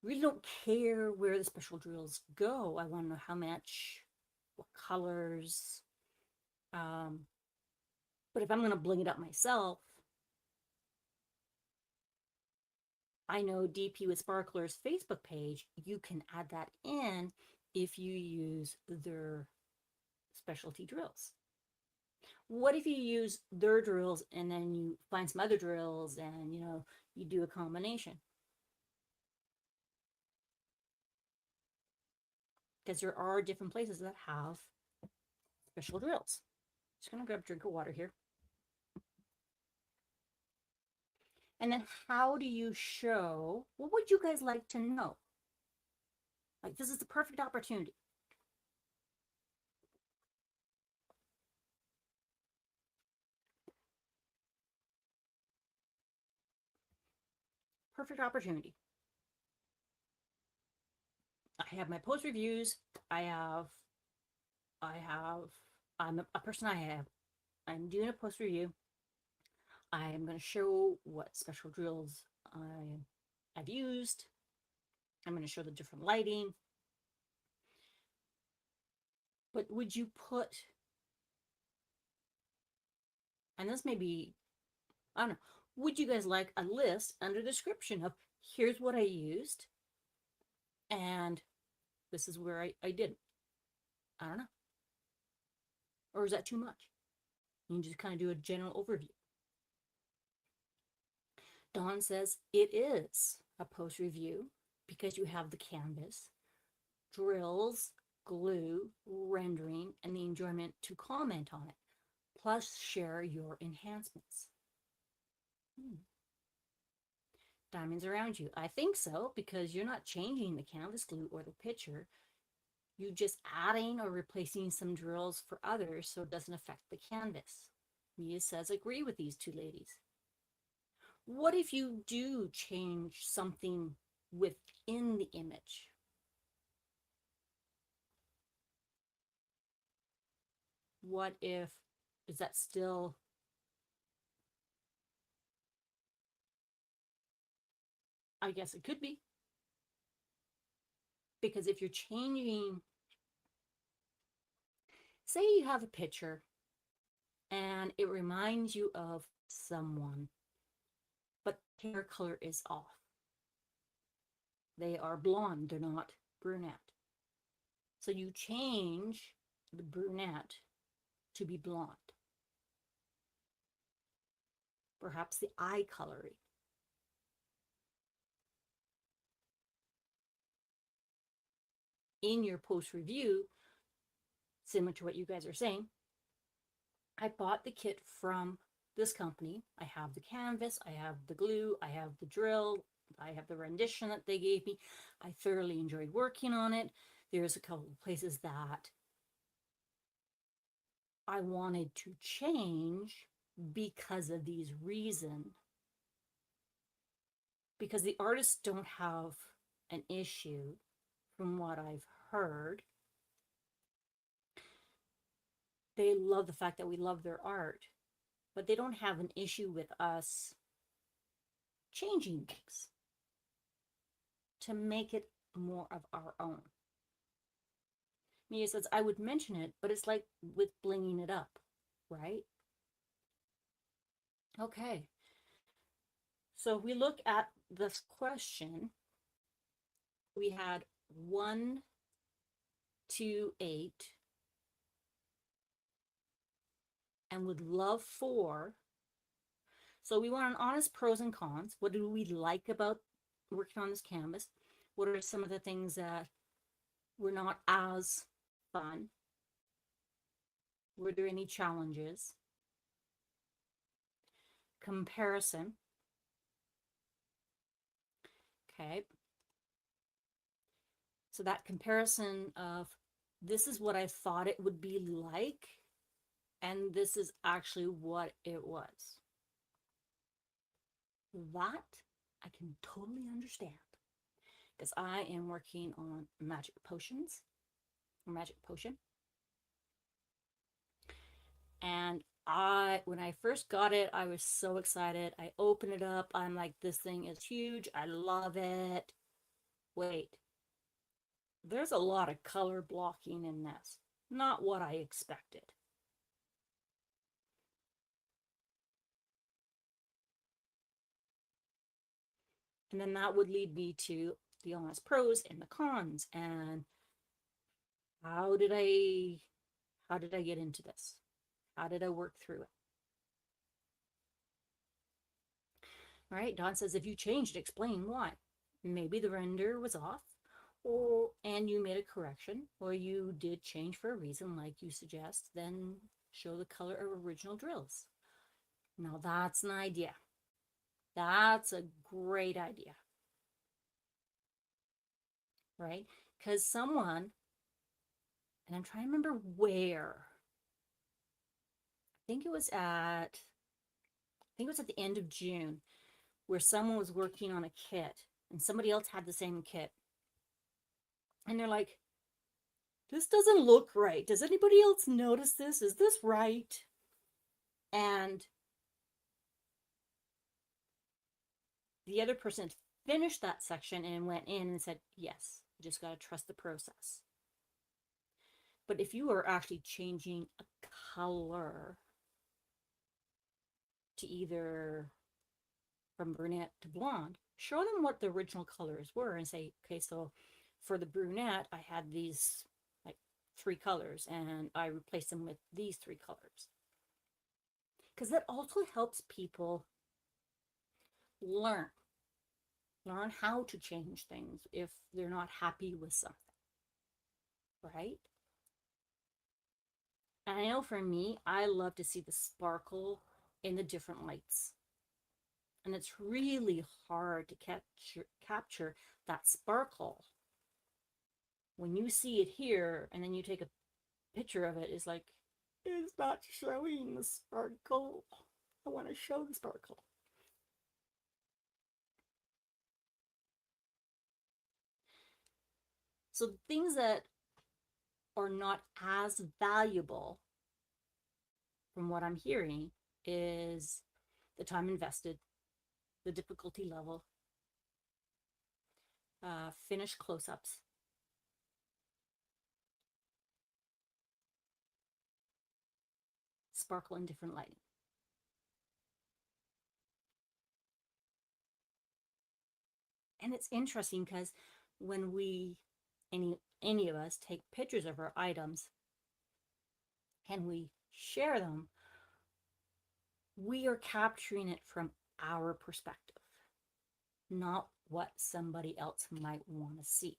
really don't care where the special drills go. I want to know how much, what colors. But if I'm going to bling it up myself, I know DP with Sparkler's Facebook page, you can add that in if you use their specialty drills. What if you use their drills and then you find some other drills and you do a combination? Because there are different places that have special drills. Just gonna grab a drink of water here. And then how do you show, what would you guys like to know? Like, this is the perfect opportunity. Perfect opportunity. I have my post reviews. I'm a person I'm doing a post review. I'm going to show what special drills I've used. I'm going to show the different lighting. But would you put, and this may be, I don't know, would you guys like a list under the description of here's what I used and this is where I did it? I don't know. Or is that too much? You can just kind of do a general overview. Dawn says it is a post review because you have the canvas. drills, glue, rendering, and the enjoyment to comment on it, plus share your enhancements. Diamonds around you. I think so, because you're not changing the canvas glue or the picture. You're just adding or replacing some drills for others so it doesn't affect the canvas. Mia says, agree with these two ladies. What if you do change something within the image? What if, is that still, I guess it could be. Because if you're changing, say you have a picture and it reminds you of someone, but hair color is off. They are blonde, they're not brunette. So you change the brunette to be blonde. Perhaps the eye coloring. In your post review, similar to what you guys are saying, I bought the kit from this company. I have the canvas, I have the glue, I have the drill, I have the rendition that they gave me. I thoroughly enjoyed working on it. There's a couple of places that I wanted to change because of these reasons. Because the artists don't have an issue, from what I've heard. They love the fact that we love their art, but they don't have an issue with us changing things to make it more of our own. Mia says, I would mention it, but it's like with blinging it up, right? Okay. So if we look at this question, we had 1 to 8 and would love 4. So we want an honest pros and cons. What do we like about working on this canvas? What are some of the things that were not as fun? Were there any challenges? Comparison. Okay. So that comparison of this is what I thought it would be like, and this is actually what it was. That I can totally understand, because I am working on magic potions, or magic potion. And when I first got it, I was so excited. I open it up. I'm like, this thing is huge. I love it. Wait, there's a lot of color blocking in this. Not what I expected. And then that would lead me to the honest pros and the cons. And how did I get into this? How did I work through it? All right, Don says, if you changed, explain why. Maybe the render was off, and you made a correction, or you did change for a reason like you suggest, then show the color of original drills. Now that's an idea. That's a great idea. Right? Because someone, and I'm trying to remember where, I think it was at the end of June, where someone was working on a kit and somebody else had the same kit. And they're like, this doesn't look right. Does anybody else notice this? Is this right? And the other person finished that section and went in and said, yes, you just got to trust the process. But if you are actually changing a color to either from brunette to blonde, show them what the original colors were and say, okay, so for the brunette, I had these like 3 colors and I replaced them with these 3 colors. Because that also helps people learn how to change things if they're not happy with something. right? And I know for me, I love to see the sparkle in the different lights. And it's really hard to capture that sparkle. When you see it here and then you take a picture of it, it's like, it's not showing the sparkle. I want to show the sparkle. So things that are not as valuable from what I'm hearing is the time invested, the difficulty level, finished close-ups, sparkle in different lighting. And it's interesting because when we, any of us, take pictures of our items and we share them, we are capturing it from our perspective, not what somebody else might want to see.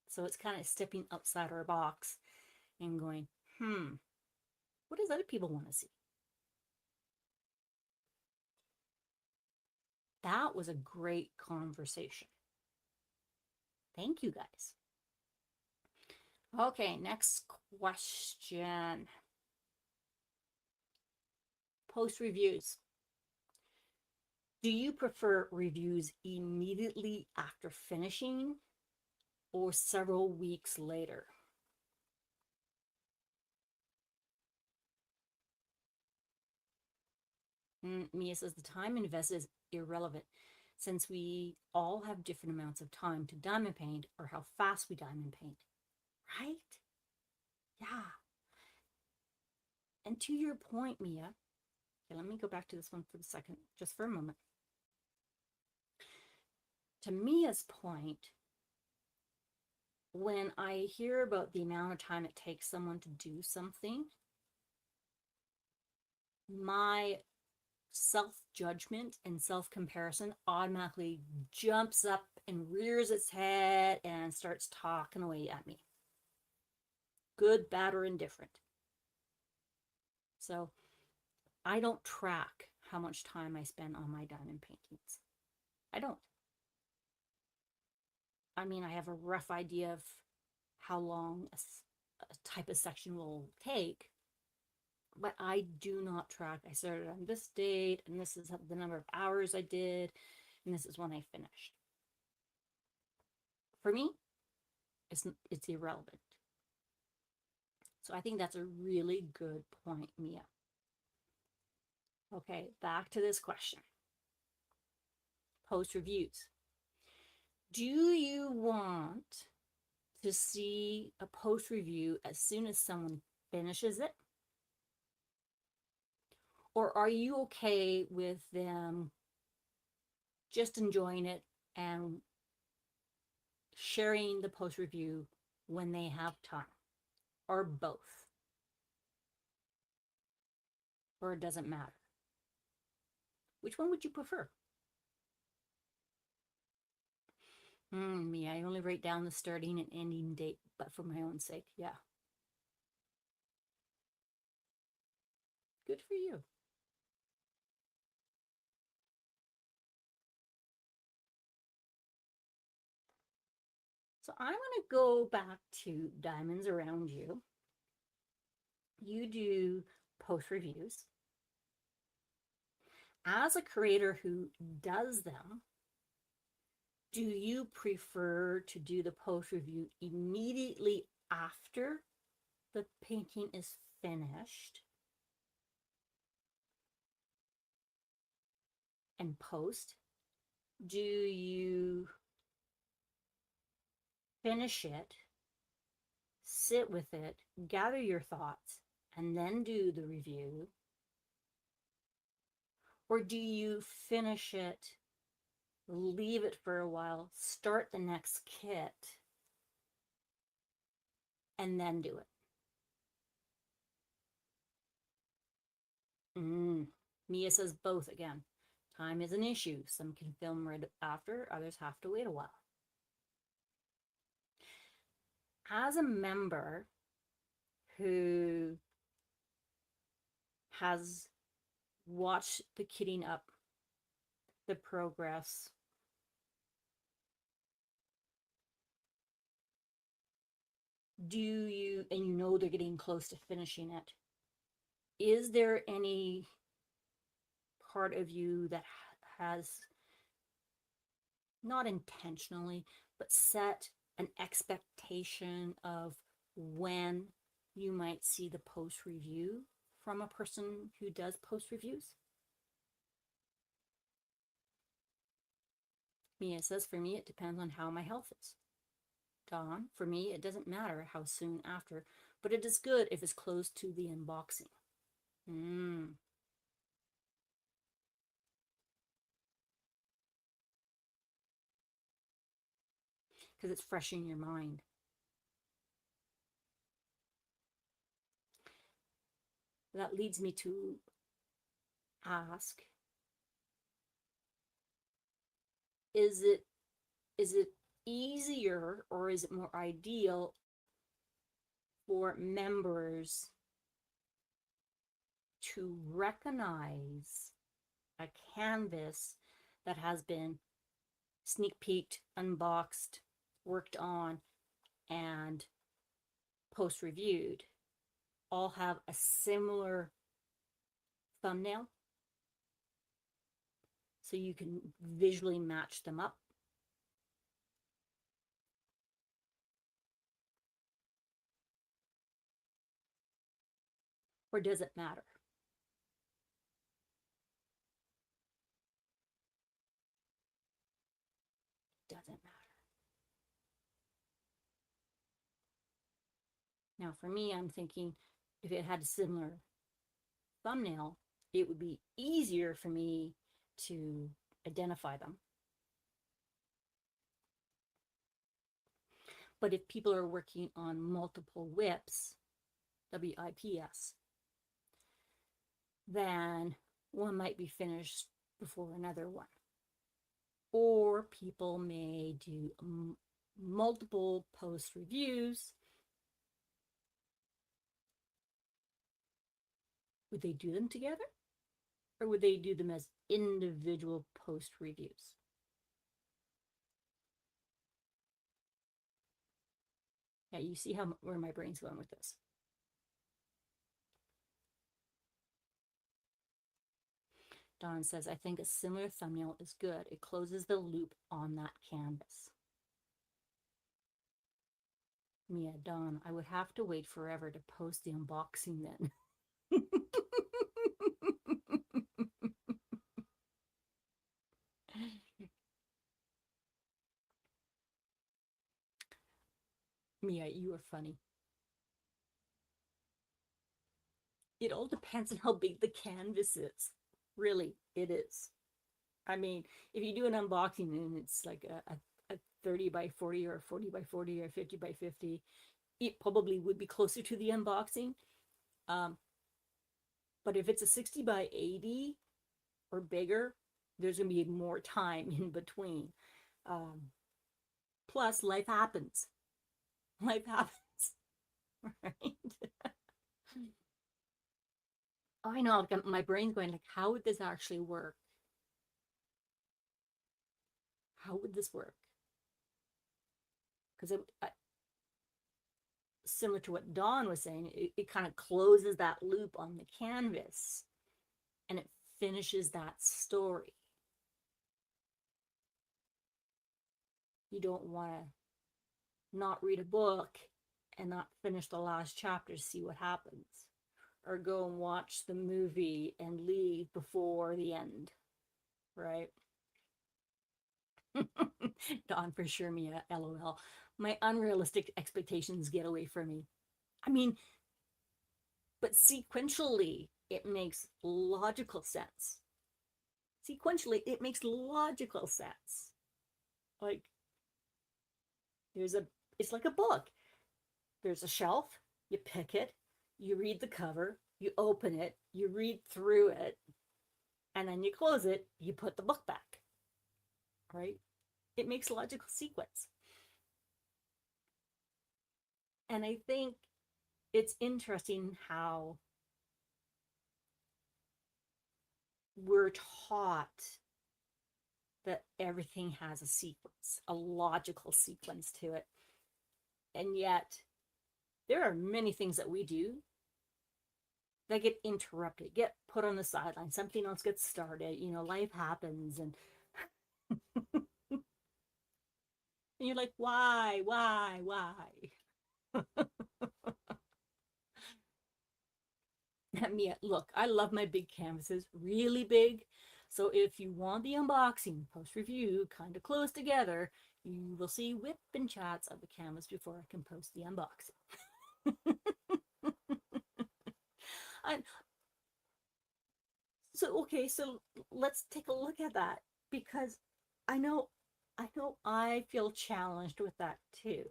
So it's kind of stepping outside our box and going, what does other people want to see? That was a great conversation. Thank you guys. Okay, next question. Post reviews. Do you prefer reviews immediately after finishing or several weeks later? Mia says the time invested is irrelevant since we all have different amounts of time to diamond paint or how fast we diamond paint, right? Yeah. And to your point, Mia, okay, let me go back to this one for a second, just for a moment. To Mia's point, when I hear about the amount of time it takes someone to do something, my self-judgment and self-comparison automatically jumps up and rears its head and starts talking away at me. Good, bad, or indifferent. So I don't track how much time I spend on my diamond paintings. I don't. I mean, I have a rough idea of how long a type of section will take, but I do not track. I started on this date, and this is the number of hours I did, and this is when I finished. For me, it's irrelevant. So I think that's a really good point, Mia. Okay, back to this question. Post reviews. Do you want to see a post review as soon as someone finishes it? Or are you okay with them just enjoying it and sharing the post review when they have time? Or both? Or it doesn't matter? Which one would you prefer? Me, I only write down the starting and ending date, but for my own sake, yeah. Good for you. So I'm going to go back to diamonds around you. You do post reviews. As a creator who does them, do you prefer to do the post review immediately after the painting is finished and post? Do you finish it, sit with it, gather your thoughts, and then do the review? Or do you finish it, leave it for a while, start the next kit, and then do it? Mia says both again. Time is an issue. Some can film right after, others have to wait a while. as a member who has watched the kitting up, the progress, do you, and you know they're getting close to finishing it, is there any part of you that has not intentionally but set an expectation of when you might see the post review from a person who does post reviews? Mia says, for me, it depends on how my health is. Dawn, for me, it doesn't matter how soon after, but it is good if it's close to the unboxing. Because it's fresh in your mind. That leads me to ask, is it easier or is it more ideal for members to recognize a canvas that has been sneak peeked, unboxed, worked on, and post reviewed, all have a similar thumbnail so you can visually match them up? Or does it matter? Doesn't matter. Now, for me, I'm thinking if it had a similar thumbnail, it would be easier for me to identify them. But if people are working on multiple WIPs, WIPs, then one might be finished before another one. Or people may do multiple post reviews. Would they do them together? Or would they do them as individual post reviews? Yeah, you see where my brain's going with this. Dawn says, I think a similar thumbnail is good. It closes the loop on that canvas. Mia, Dawn, I would have to wait forever to post the unboxing then. Mia, you are funny. It all depends on how big the canvas is. Really, it is. I mean, if you do an unboxing and it's like a 30 by 40 or 40 by 40 or 50 by 50, it probably would be closer to the unboxing. But if it's a 60 by 80 or bigger, there's going to be more time in between. Plus, life happens. Life happens, right? I know, my brain's going like, how would this actually work? How would this work? Because similar to what Dawn was saying, it kind of closes that loop on the canvas and it finishes that story. You don't want to not read a book and not finish the last chapter to see what happens, or go and watch the movie and leave before the end, right? Dawn, for sure, Mia, LOL. My unrealistic expectations get away from me. I mean, but sequentially, it makes logical sense. Sequentially, it makes logical sense. Like, it's like a book. There's a shelf, you pick it, you read the cover, you open it, you read through it, and then you close it, you put the book back, right? It makes logical sequence. And I think it's interesting how we're taught that everything has a sequence, a logical sequence to it. And yet, there are many things that we do that get interrupted, get put on the sideline. Something else gets started. Life happens, and you're like, why? Me, look, I love my big canvases, really big. So if you want the unboxing, post review, kind of close together, you will see whip and chats of the canvas before I can post the unboxing. I, so let's take a look at that, because I know I feel challenged with that too.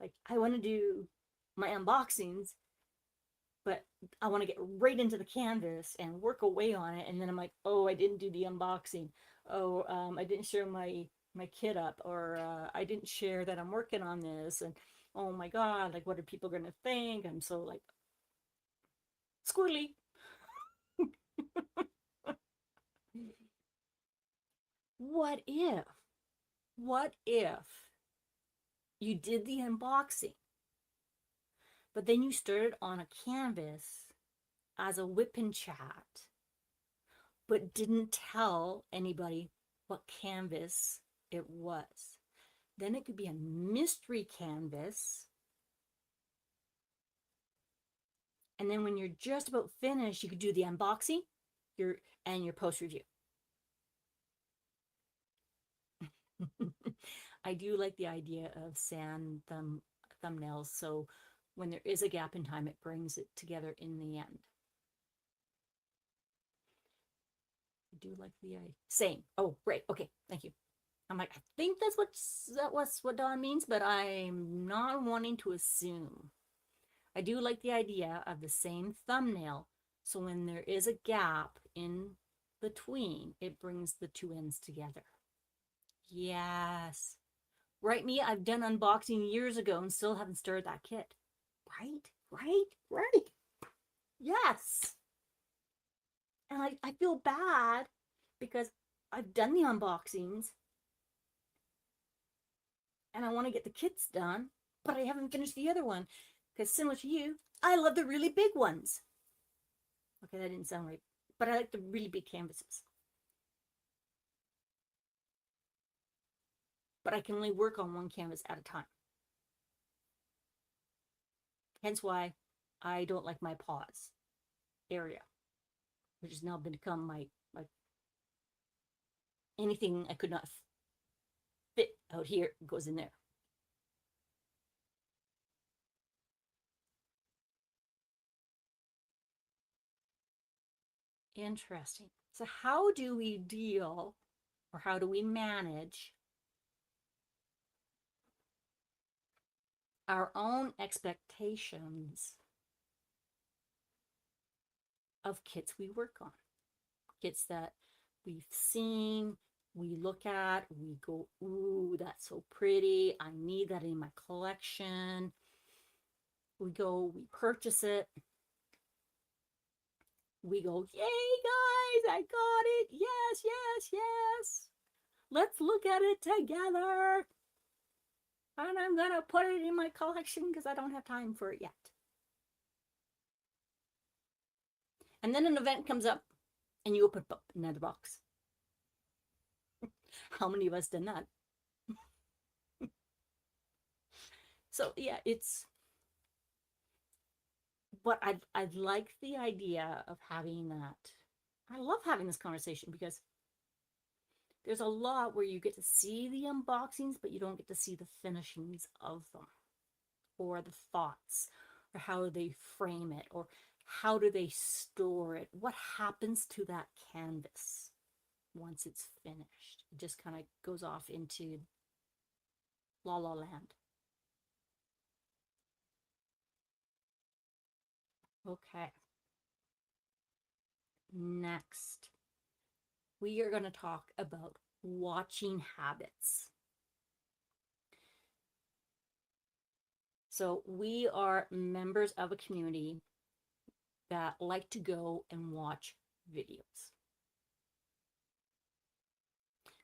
Like, I want to do my unboxings, but I want to get right into the canvas and work away on it, and then I'm like, oh, I didn't do the unboxing. Oh, I didn't share my kit up, or I didn't share that I'm working on this, and oh my god, like, what are people going to think? I'm so like squirrely. What if what if you did the unboxing, but then you started on a canvas as a whip and chat, but didn't tell anybody what canvas it was? Then it could be a mystery canvas. And then when you're just about finished, you could do the unboxing and your post review. I do like the idea of sand thumbnails. So when there is a gap in time, it brings it together in the end. I do like the same. Oh, right. Okay. Thank you. I'm like, I think that's what Dawn means, but I'm not wanting to assume. I do like the idea of the same thumbnail. So when there is a gap in between, it brings the two ends together. Yes. Right, me? I've done unboxing years ago and still haven't started that kit. Right. Yes. And I feel bad because I've done the unboxings and I want to get the kits done, but I haven't finished the other one because, similar to you, I love the really big ones. Okay, that didn't sound right, but I like the really big canvases. But I can only work on one canvas at a time. Hence why I don't like my pause area, which has now become my anything I could not fit out here goes in there. Interesting. So how do we deal, or how do we manage our own expectations of kits we work on? Kits that we've seen, we look at, we go, ooh, that's so pretty. I need that in my collection. We go, we purchase it. We go, yay, guys, I got it. Yes. Let's look at it together. And I'm going to put it in my collection because I don't have time for it yet. And then an event comes up and you open up another box. How many of us done that? So yeah, it's, but I'd like the idea of having that. I love having this conversation because there's a lot where you get to see the unboxings, but you don't get to see the finishings of them, or the thoughts, or how they frame it, or how do they store it? What happens to that canvas once it's finished? It just kind of goes off into la la land. Okay. Next, we are going to talk about watching habits. So we are members of a community that like to go and watch videos.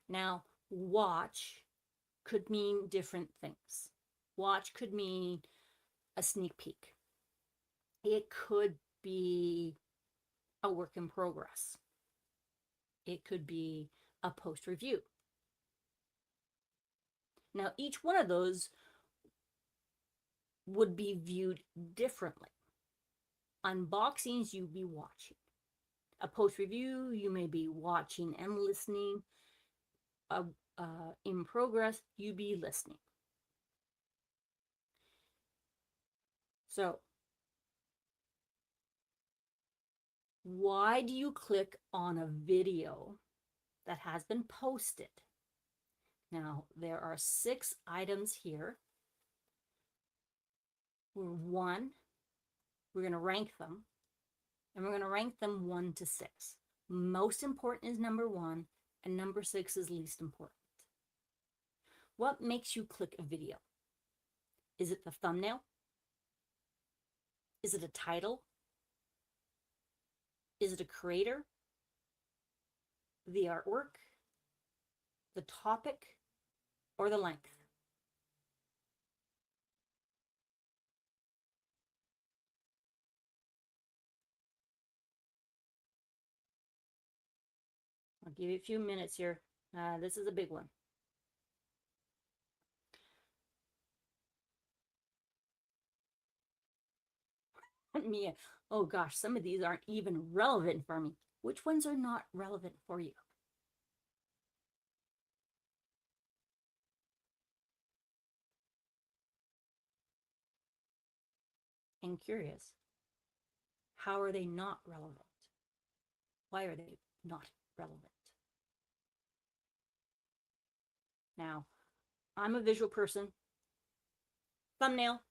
Now, watch could mean different things. Watch could mean a sneak peek. It could be a work in progress. It could be a post review. Now, each one of those would be viewed differently. Unboxings, you'd be watching. A post review, you may be watching and listening. In progress, you be listening. So, why do you click on a video that has been posted? Now, there are 6 items here. We're going to rank them, and we're going to rank them 1 to 6. Most important is number 1, and number 6 is least important. What makes you click a video? Is it the thumbnail? Is it a title? Is it a creator? The artwork? The topic? Or the length? I'll give you a few minutes here. This is a big one. Mia, oh gosh, some of these aren't even relevant for me. Which ones are not relevant for you? And curious, how are they not relevant? Why are they not relevant? Now, I'm a visual person. Thumbnail.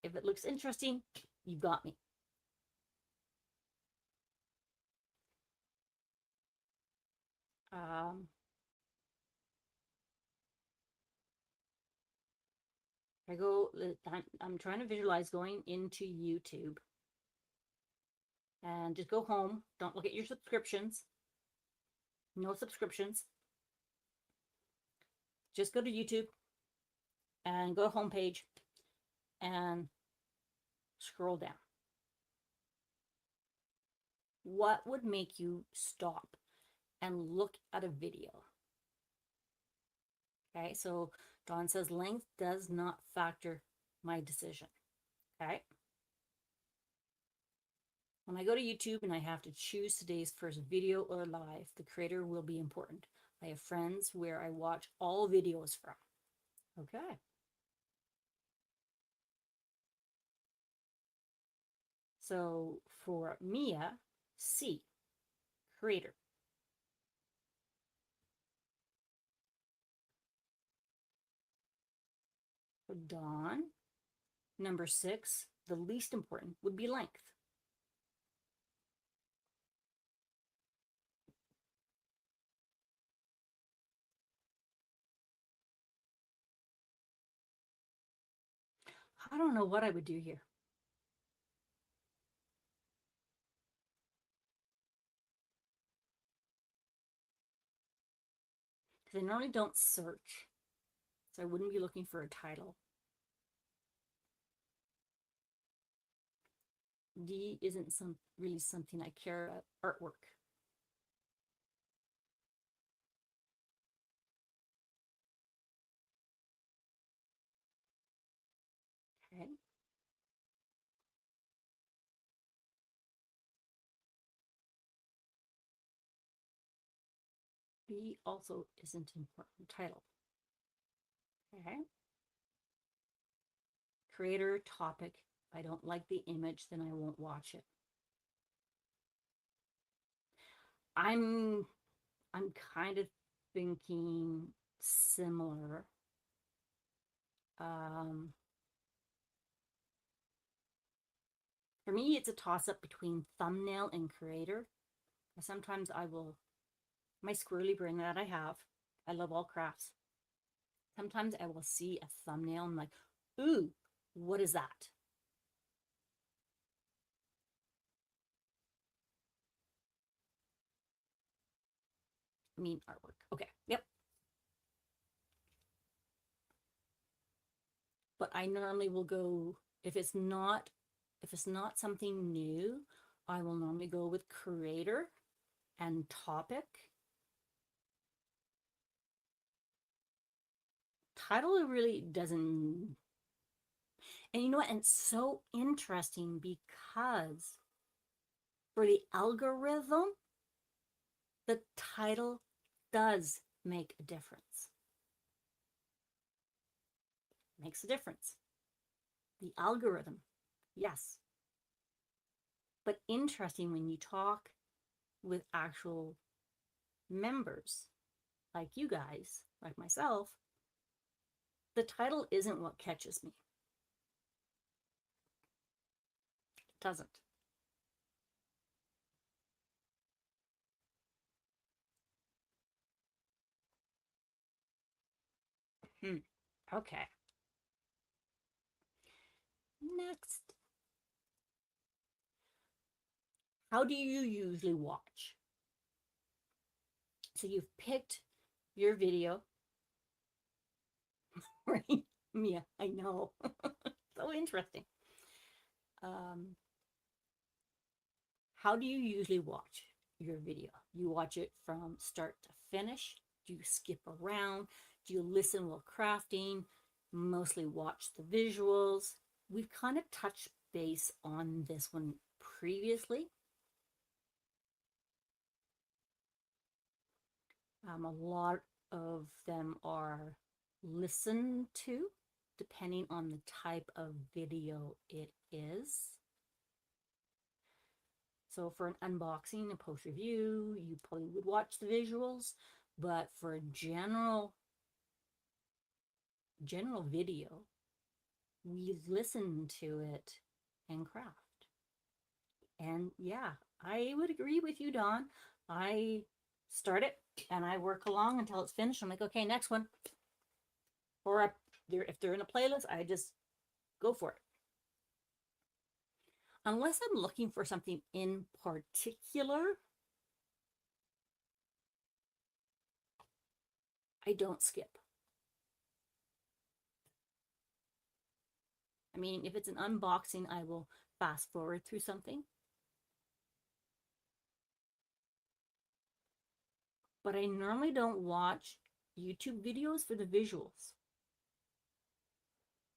If it looks interesting, you got me. I'm trying to visualize going into YouTube and just go home. Don't look at your subscriptions. No subscriptions. Just go to YouTube and go to homepage and scroll down. What would make you stop and look at a video? Okay, so Dawn says length does not factor my decision. Okay. When I go to YouTube and I have to choose today's first video or live, the creator will be important. I have friends where I watch all videos from. Okay. So for Mia, C, creator. For Dawn, number 6, the least important would be length. I don't know what I would do here. Because I normally don't search, so I wouldn't be looking for a title. D isn't really something I care about. Artwork. Okay. B also isn't important. Title. Okay. Creator, topic. If I don't like the image, then I won't watch it. I'm kind of thinking similar. For me, it's a toss-up between thumbnail and creator. Sometimes I will, my squirrely brain that I have, I love all crafts. Sometimes I will see a thumbnail and I'm like, ooh, what is that? I mean, artwork. Okay. Yep. But I normally will go if it's not something new, I will normally go with creator and topic. Title really doesn't. And you know what? And it's so interesting because for the algorithm, the title does make a difference. Makes a difference. The algorithm, yes. But interesting when you talk with actual members like you guys, like myself, the title isn't what catches me. It doesn't. Hmm. Okay. Next. How do you usually watch? So you've picked your video, right? Mia, I know. So interesting. Um, how do you usually watch your video? You watch it from start to finish? Do you skip around? Do you listen while crafting? Mostly watch the visuals? We've kind of touched base on this one previously. A lot of them are listened to, depending on the type of video it is. So for an unboxing, a post review, you probably would watch the visuals, but for a general video, we listen to it and craft. And yeah, I would agree with you, Dawn. I start it and I work along until it's finished. I'm like, okay, next one. Or if they're in a playlist, I just go for it. Unless I'm looking for something in particular, I don't skip. I mean, if it's an unboxing, I will fast forward through something. But I normally don't watch YouTube videos for the visuals.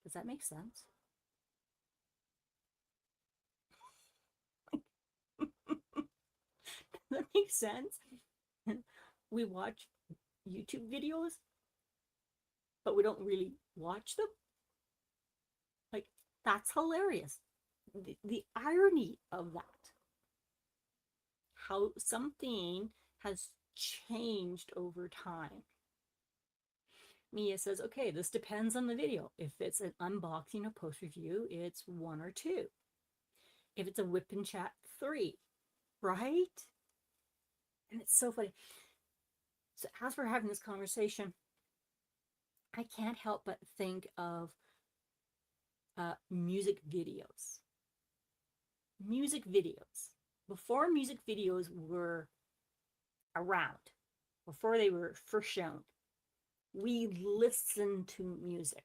Does that make sense? Does that make sense? We watch YouTube videos, but we don't really watch them. Like, that's hilarious. The irony of that. How something has changed over time. Mia says, okay, this depends on the video. If it's an unboxing or post review, it's 1 or 2. If it's a whip and chat, 3, right? And it's so funny. So as we're having this conversation, I can't help but think of music videos. Music videos. Before music videos were around, before they were first shown, we listened to music.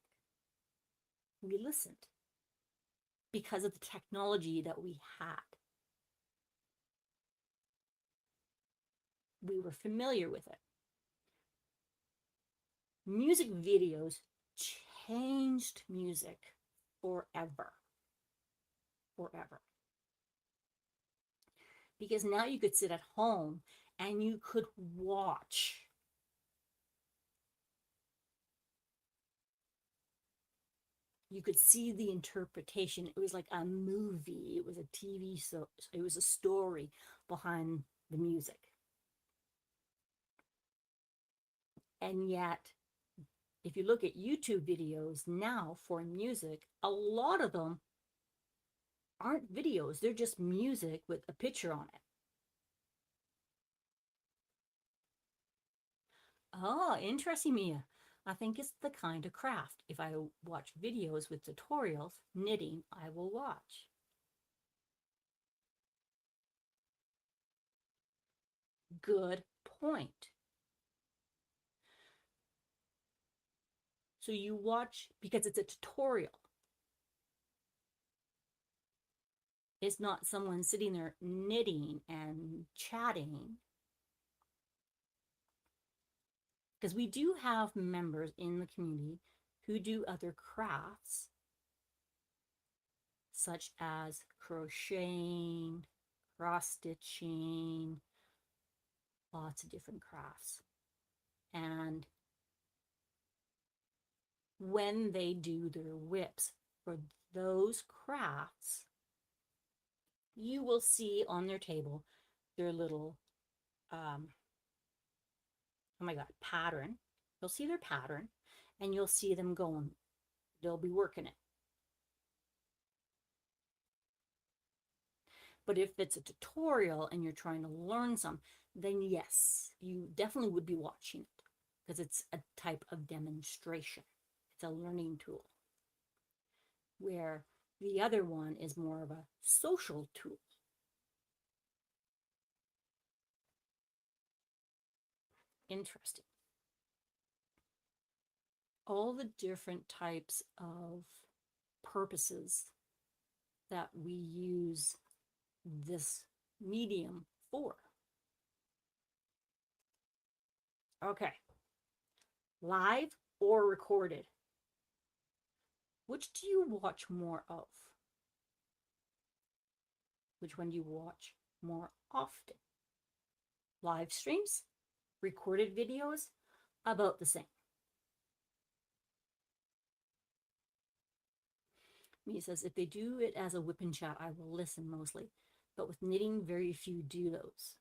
We listened because of the technology that we had. We were familiar with it. Music videos changed music forever. Forever. Because now you could sit at home and you could watch you could see the interpretation. It was like a movie, it was a TV, so it was a story behind the music. And yet, if you look at YouTube videos now for music, a lot of them aren't videos, they're just music with a picture on it. Oh, interesting, Mia. I think it's the kind of craft. If I watch videos with tutorials, knitting, I will watch. Good point. So you watch because it's a tutorial. It's not someone sitting there knitting and chatting. Because we do have members in the community who do other crafts, such as crocheting, cross stitching, lots of different crafts. And when they do their whips for those crafts, you will see on their table their little, oh my God, pattern. You'll see their pattern and you'll see them going. They'll be working it. But if it's a tutorial and you're trying to learn some, then yes, you definitely would be watching it because it's a type of demonstration. It's a learning tool. Where the other one is more of a social tool. Interesting. All the different types of purposes that we use this medium for. Okay. Live or recorded? Which do you watch more of? Which one do you watch more often? Live streams? Recorded videos? About the same. He says, if they do it as a whip and chat, I will listen mostly. But with knitting, very few do those.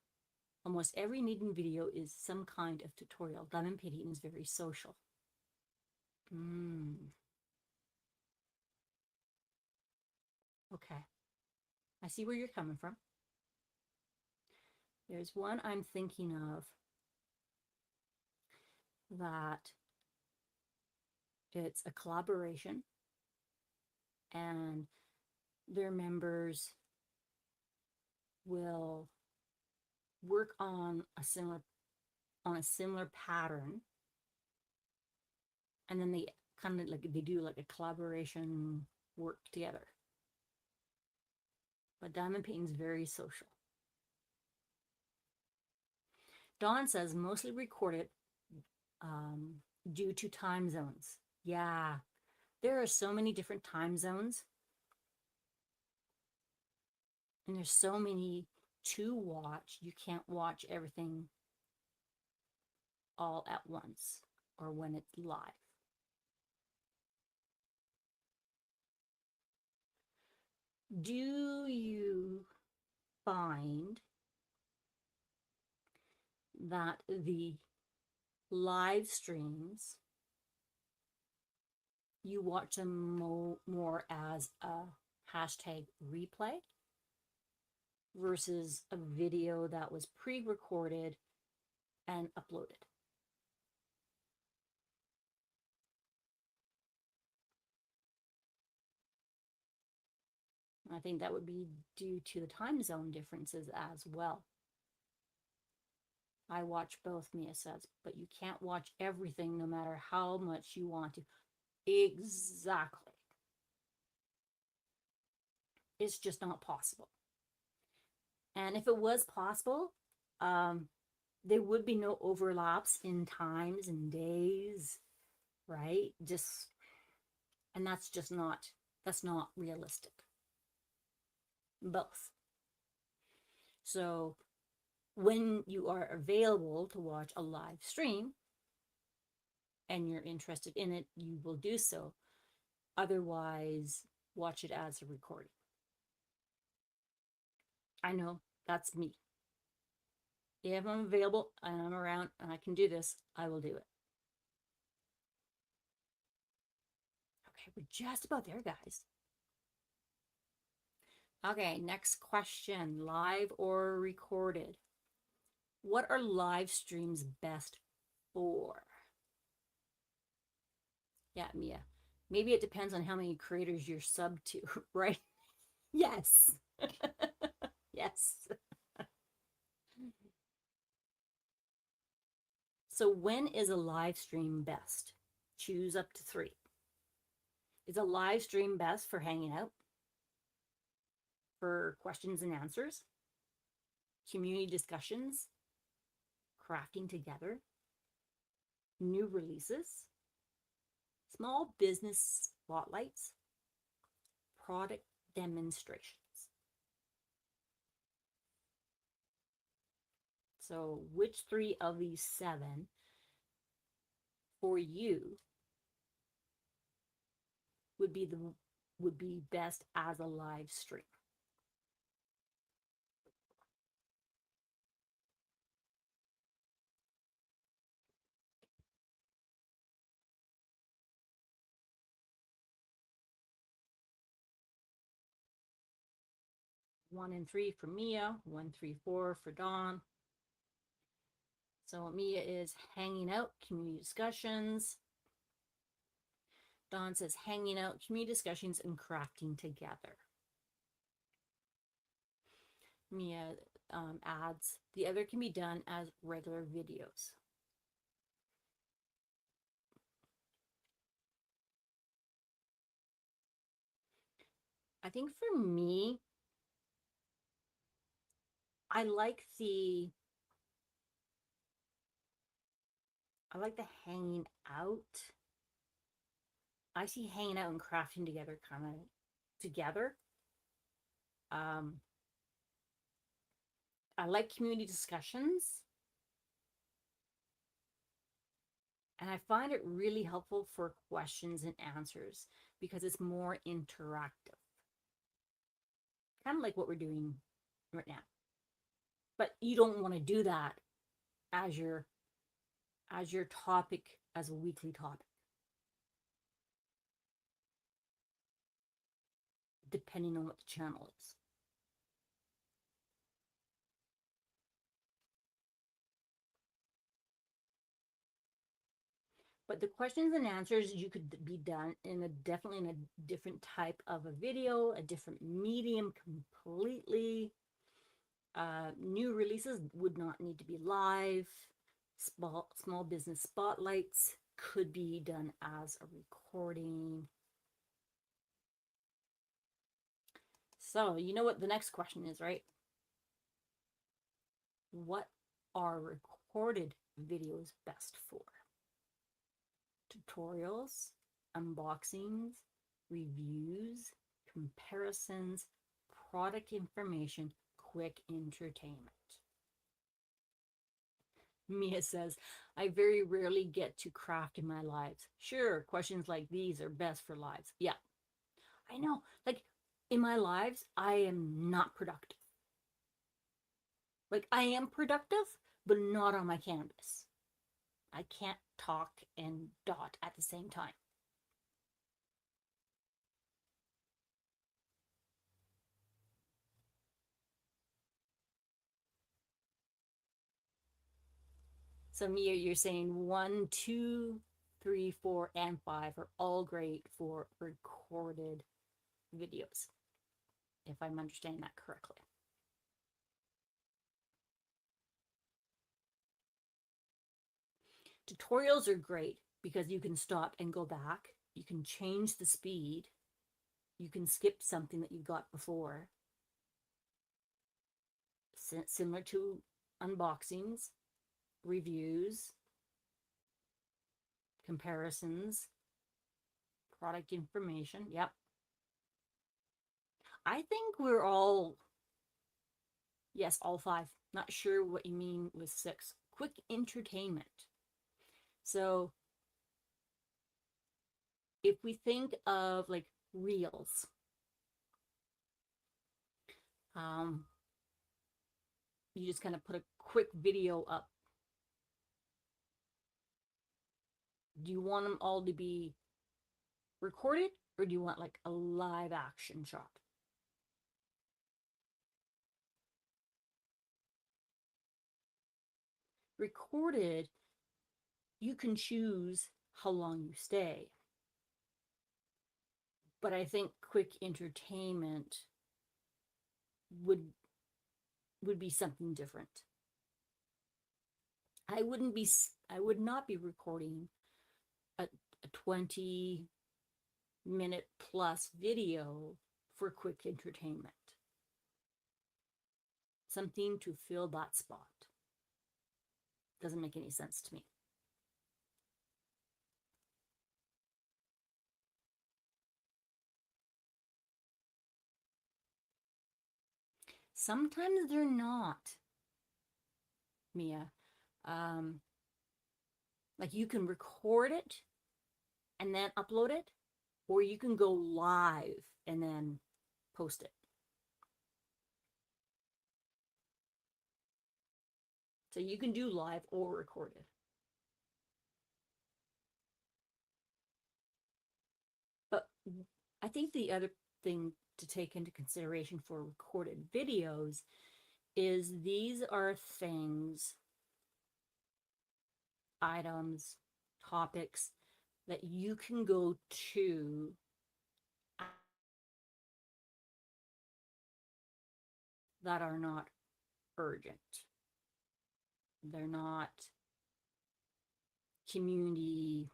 Almost every knitting video is some kind of tutorial. Diamond painting is very social. Okay. I see where you're coming from. There's one I'm thinking of that it's a collaboration and their members will work on a similar pattern, and then they kind of like they do like a collaboration work together. But diamond painting is very social. Dawn says mostly recorded due to time zones. Yeah, there are so many different time zones, and there's so many to watch. You can't watch everything all at once or when it's live. Do you find that the live streams, you watch them more as a hashtag replay versus a video that was pre-recorded and uploaded? I think that would be due to the time zone differences as well. I watch both, Mia says, but you can't watch everything no matter how much you want to. Exactly. It's just not possible. And if it was possible, there would be no overlaps in times and days, right? And that's not realistic. Both. So when you are available to watch a live stream and you're interested in it, you will do so. Otherwise, watch it as a recording. I know that's me. If I'm available and I'm around and I can do this, I will do it. Okay, we're just about there, guys. Okay, next question, live or recorded? What are live streams best for? Yeah, Mia. Maybe it depends on how many creators you're sub to, right? Yes. Yes. So when is a live stream best? Choose up to three. Is a live stream best for hanging out, for questions and answers, community discussions, crafting together, new releases, small business spotlights, product demonstrations? So, which three of these seven for you would be the would be best as a live stream? One and three for Mia, one, three, four for Dawn. So Mia is hanging out, community discussions. Dawn says hanging out, community discussions, and crafting together. Mia adds the other can be done as regular videos. I think for me, I like the I like the hanging out. I see hanging out and crafting together kind of together. Um, I like community discussions, and I find it really helpful for questions and answers because it's more interactive, kind of like what we're doing right now. But you don't want to do that as your topic as a weekly topic, depending on what the channel is. But the questions and answers you could be done in a definitely in a different type of a video, a different medium completely. New releases would not need to be live. Small business spotlights could be done as a recording. So you know what the next question is, right? What are recorded videos best for? Tutorials, unboxings, reviews, comparisons, product information, quick entertainment. Mia says, I very rarely get to craft in my lives. Sure, questions like these are best for lives. Yeah, I know. Like in my lives, I am not productive. Like I am productive, but not on my canvas. I can't talk and dot at the same time. So Mia, you're saying one, two, three, four, and five are all great for recorded videos, if I'm understanding that correctly. Tutorials are great because you can stop and go back. You can change the speed. You can skip something that you got before. Similar to unboxings, reviews, comparisons, product information. Yep. I think we're all, yes, all five. Not sure what you mean with six. Quick entertainment. So if we think of like reels, um, you just kind of put a quick video up. Do you want them all to be recorded or do you want like a live action shot? Recorded, you can choose how long you stay. But I think quick entertainment would would be something different. I would not be recording a 20-minute plus video for quick entertainment. Something to fill that spot. Doesn't make any sense to me. Sometimes they're not, Mia. Um, like you can record it and then upload it, or you can go live and then post it. So you can do live or recorded. But I think the other thing to take into consideration for recorded videos is these are things, items, topics that you can go to that are not urgent. They're not community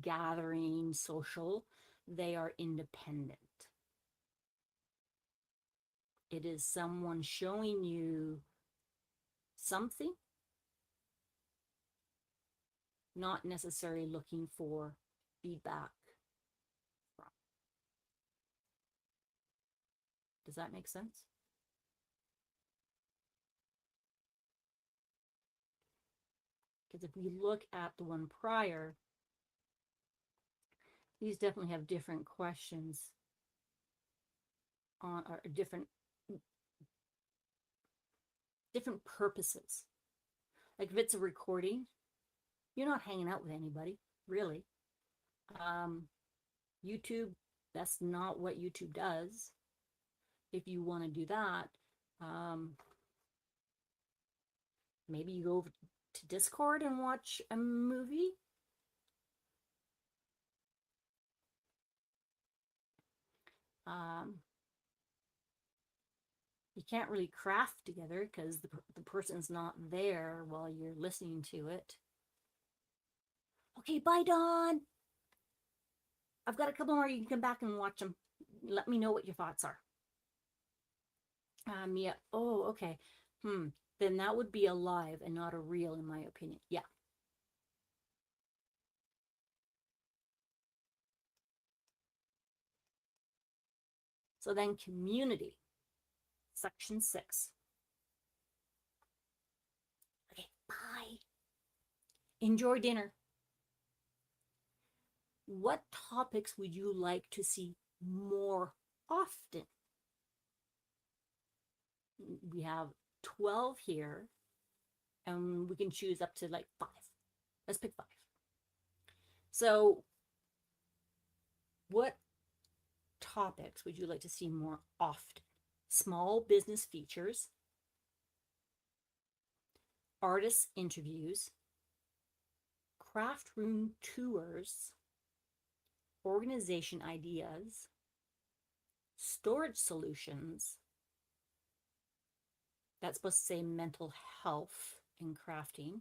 gathering, social. They are independent. It is someone showing you something, not necessarily looking for feedback from. Does that make sense? Because if we look at the one prior, these definitely have different questions on or different purposes. Like if it's a recording, you're not hanging out with anybody, really. YouTube, that's not what YouTube does. If you want to do that, maybe you go over to Discord and watch a movie. You can't really craft together because the person's not there while you're listening to it. Okay, bye, Dawn. I've got a couple more. You can come back and watch them. Let me know what your thoughts are. Yeah. Oh, okay. Then that would be a live and not a reel, in my opinion. Yeah. So then community, section 6. Okay, bye. Enjoy dinner. What topics would you like to see more often? We have 12 here, and we can choose up to like 5. Let's pick 5. So, what topics would you like to see more often? Small business features, artist interviews, craft room tours, organization ideas, storage solutions. That's supposed to say mental health in crafting,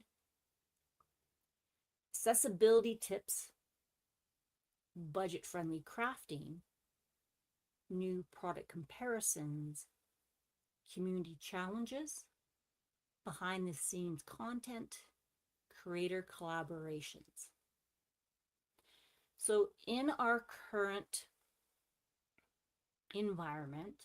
accessibility tips, budget-friendly crafting, new product comparisons, community challenges, behind-the-scenes content, creator collaborations. So in our current environment,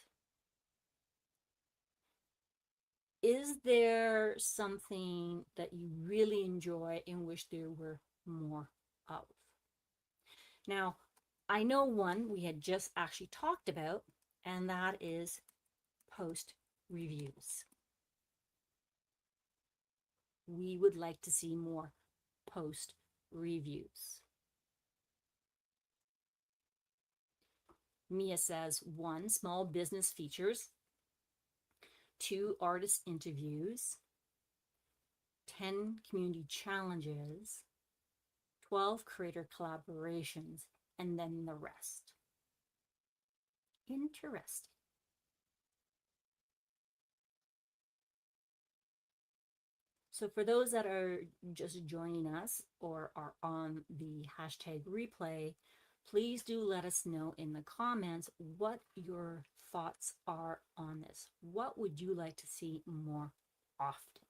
is there something that you really enjoy and wish there were more of? Now, I know one we had just actually talked about, and that is post reviews. We would like to see more post reviews. Mia says 1, small business features, 2, artist interviews, 10, community challenges, 12, creator collaborations, and then the rest. Interesting. So for those that are just joining us or are on the hashtag replay, please do let us know in the comments what your thoughts are on this. What would you like to see more often?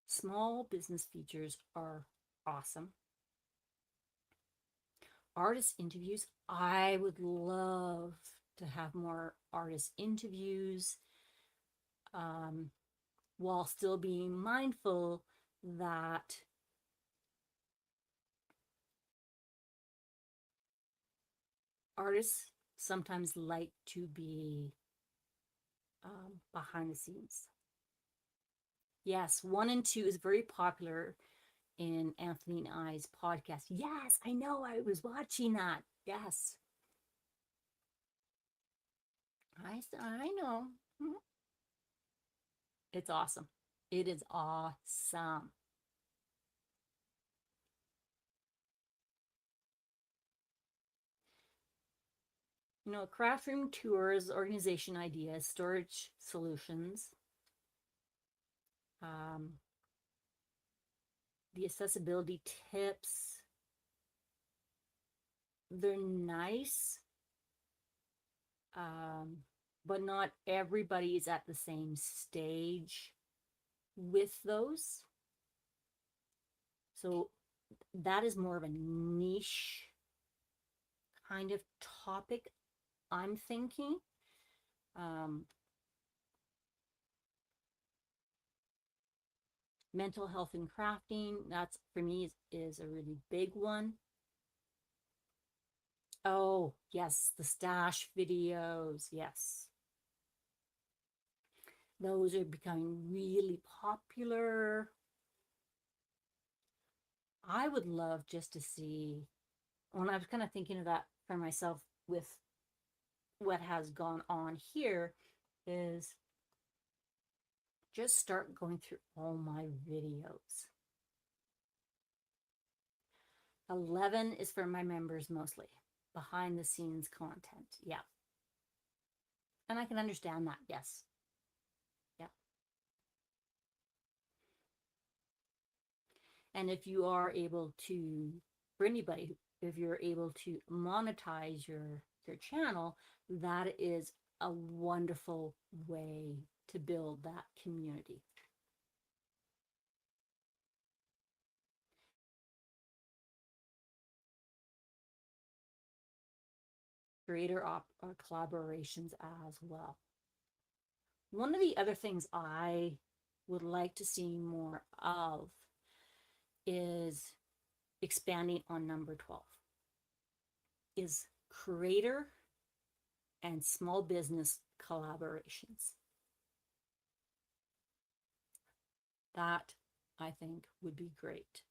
Small business features are awesome. Artist interviews, I would love to have more artist interviews, um, while still being mindful that artists sometimes like to be behind the scenes. Yes, 1 and 2 is very popular in Anthony and I's podcast. Yes, I know. I was watching that. Yes, I know. Mhm. It's awesome. It is awesome. Craft room tours, organization ideas, storage solutions, um, the accessibility tips. They're nice, um, but not everybody is at the same stage with those. So that is more of a niche kind of topic, I'm thinking. Um, Mental health and crafting, that's for me is a really big one. Oh, yes, the stash videos. Yes. Those are becoming really popular. I would love just to see, when I was kind of thinking of that for myself with what has gone on here, is just start going through all my videos. 11 is for my members mostly, behind the scenes content. Yeah. And I can understand that. Yes. Yeah. And if you are able to, for anybody, if you're able to monetize your channel, that is a wonderful way to build that community. Creator or collaborations as well. One of the other things I would like to see more of is expanding on number 12, is creator and small business collaborations. That, I think, would be great.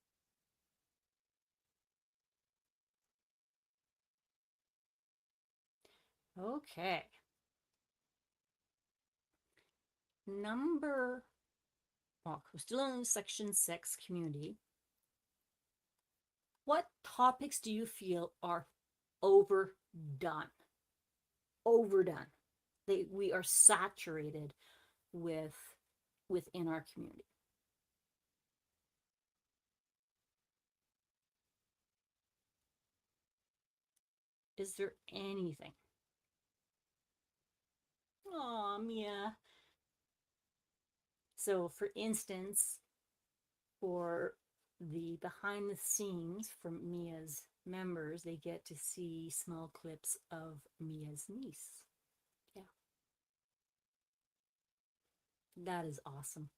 Okay. Number, well, we're still in section 6, community. What topics do you feel are overdone? Overdone. We are saturated with within our community. Is there anything? Oh, Mia. So, for instance, for the behind the scenes from Mia's members, they get to see small clips of Mia's niece. Yeah, that is awesome.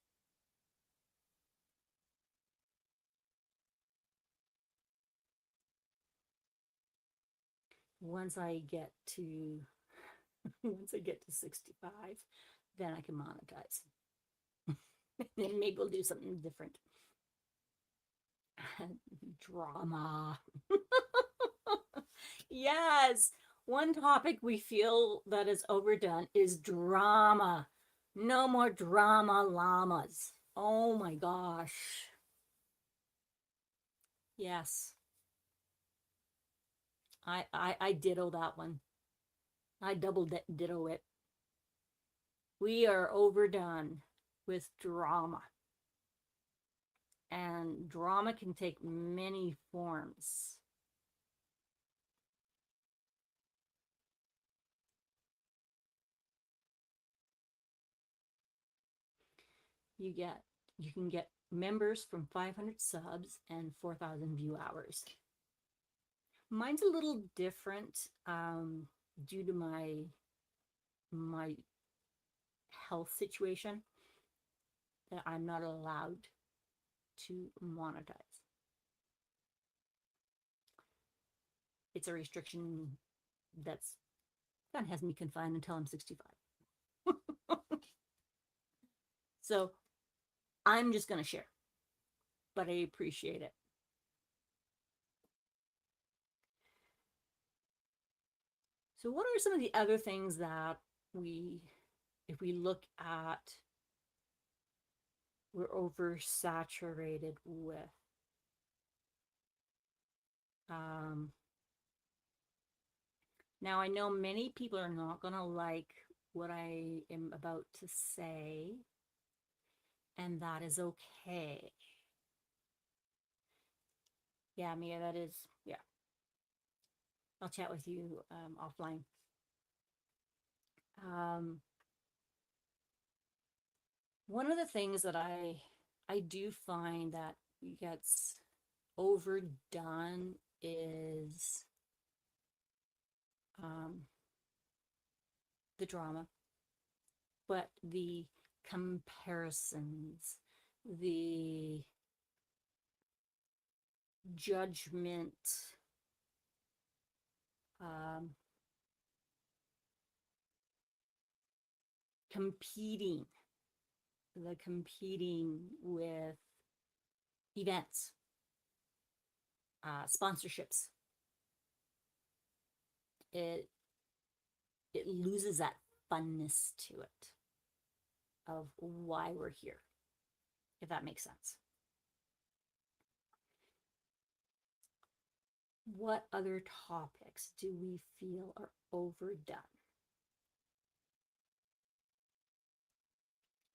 Once I get to once I get to 65, then I can monetize. Then maybe we'll do something different. Drama. Yes. One topic we feel that is overdone is drama. No more drama llamas. Oh my gosh. Yes. I ditto that one. I double ditto it. We are overdone with drama. And drama can take many forms. You can get members from 500 subs and 4,000 view hours. Mine's a little different due to my health situation that I'm not allowed to monetize. It's a restriction that's kind of has me confined until I'm 65. So I'm just going to share, but I appreciate it. So what are some of the other things that if we look at, we're oversaturated with? Now, I know many people are not going to like what I am about to say, and that is okay. Yeah, Mia, that is, yeah. I'll chat with you offline. One of the things that I do find that gets overdone is the drama, but the comparisons, the judgment, competing with events, sponsorships. It loses that funness to it of why we're here, if that makes sense. What other topics do we feel are overdone?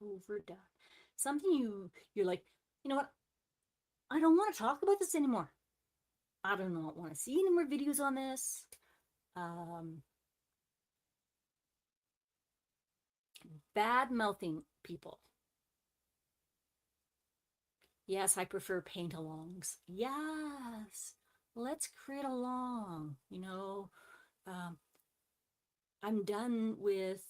Overdone. Something you're like, you know what? I don't want to talk about this anymore. I do not want to see any more videos on this. Bad mouthing people. Yes, I prefer paint alongs. Yes, let's create along. You know, I'm done with,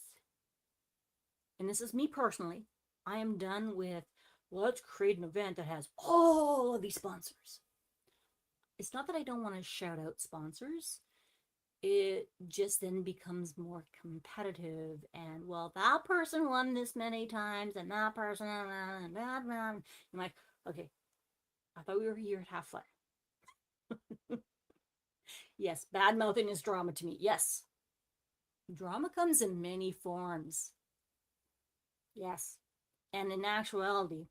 and this is me personally, I am done with, let's create an event that has all of these sponsors. It's not that I don't want to shout out sponsors. It just then becomes more competitive, and well, that person won this many times and that person and that man. I'm like, okay, I thought we were here to have fun. Yes, bad mouthing is drama to me. Yes, drama comes in many forms. Yes, and in actuality,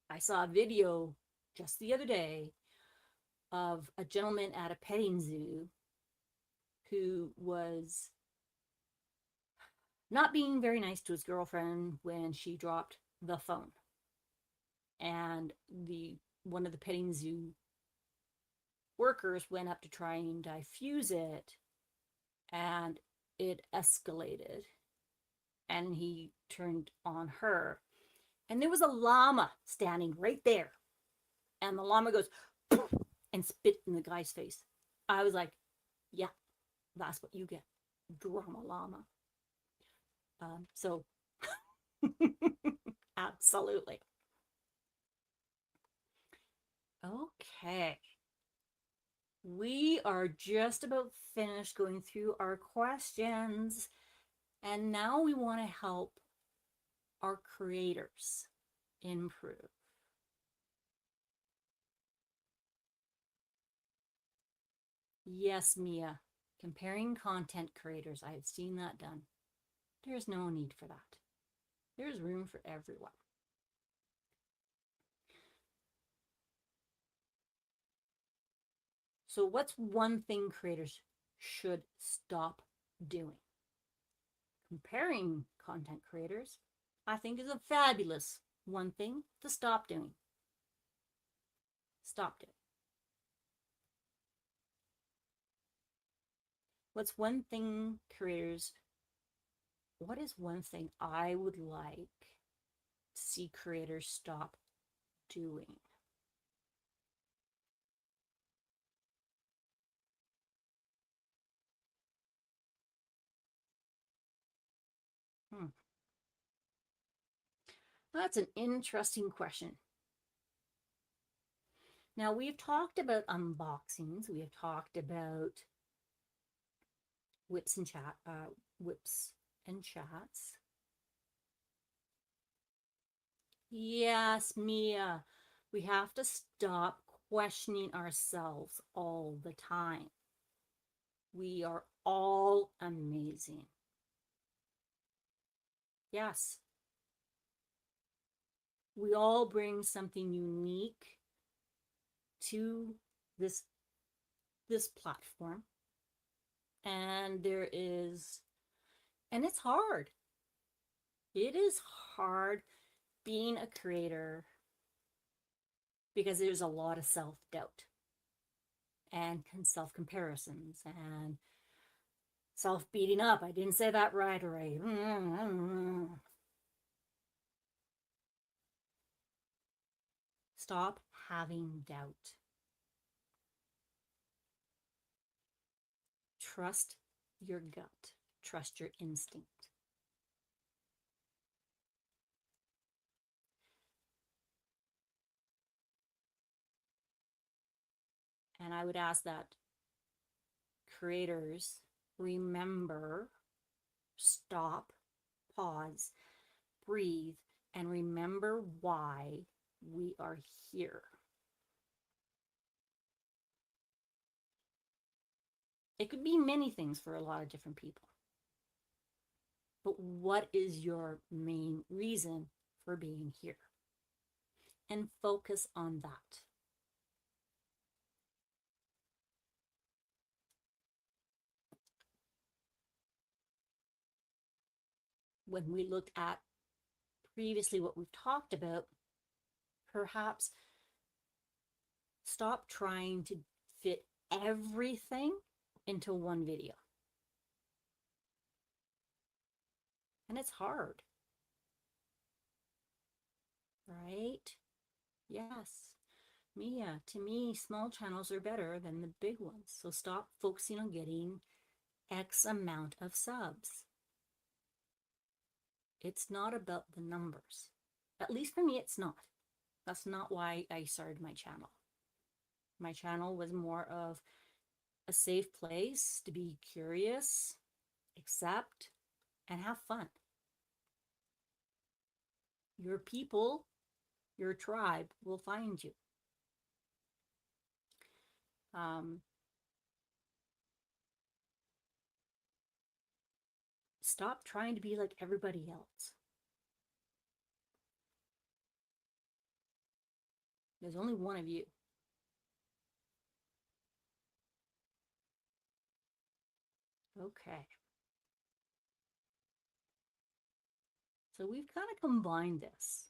I saw a video just the other day of a gentleman at a petting zoo who was not being very nice to his girlfriend when she dropped the phone. And one of the petting zoo workers went up to try and diffuse it, and it escalated. And he turned on her. And there was a llama standing right there. And the llama goes and spit in the guy's face. I was like, yeah, that's what you get. Drama llama. So absolutely. Okay. We are just about finished going through our questions. And now we want to help our creators improve. Yes, Mia. Comparing content creators. I have seen that done. There's no need for that. There's room for everyone. So, what's one thing creators should stop doing? Comparing content creators, I think, is a fabulous one thing to stop doing. Stop doing. What's one thing creators, what is one thing I would like to see creators stop doing? Hmm. That's an interesting question. Now, we've talked about unboxings, we have talked about whips and whips and chats. Yes, Mia, we have to stop questioning ourselves all the time. We are all amazing. Yes, we all bring something unique to this this platform, and it's hard. It is hard being a creator because there's a lot of self-doubt and self-comparisons and self-beating up. I didn't say that right, or I stop having doubt. Trust your gut. Trust your instinct. And I would ask that creators remember, stop, pause, breathe, and remember why we are here. It could be many things for a lot of different people. But what is your main reason for being here? And focus on that. When we looked at previously what we've talked about, perhaps stop trying to fit everything into one video. And it's hard, right? Yes. Mia, to me, small channels are better than the big ones. So stop focusing on getting X amount of subs. It's not about the numbers. At least for me, it's not. That's not why I started my channel. My channel was more of a safe place to be curious, accept, and have fun. Your people, your tribe will find you. Um, Stop trying to be like everybody else. There's only one of you. Okay. So we've kind of combined this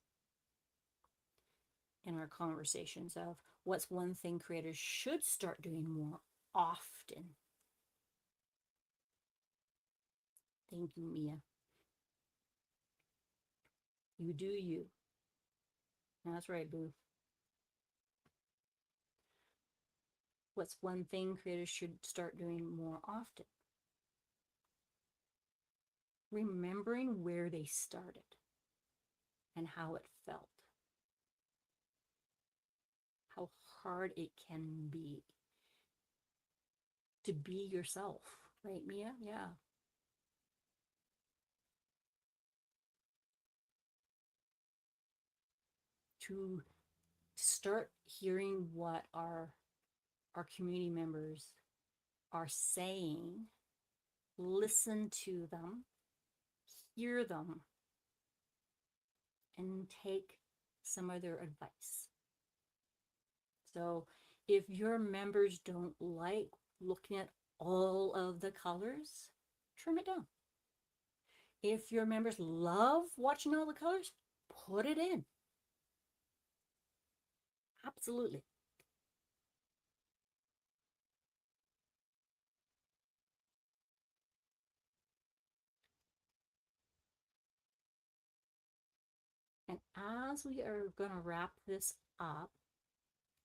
in our conversations of what's one thing creators should start doing more often. Thank you, Mia. You do you. That's right, boo. What's one thing creators should start doing more often? Remembering where they started and how it felt, how hard it can be to be yourself, right, Mia? Yeah. To start hearing what our community members are saying, listen to them, hear them, and take some of their advice. So If your members don't like looking at all of the colors, trim it down. If your members love watching all the colors, put it in. Absolutely. And as we are going to wrap this up,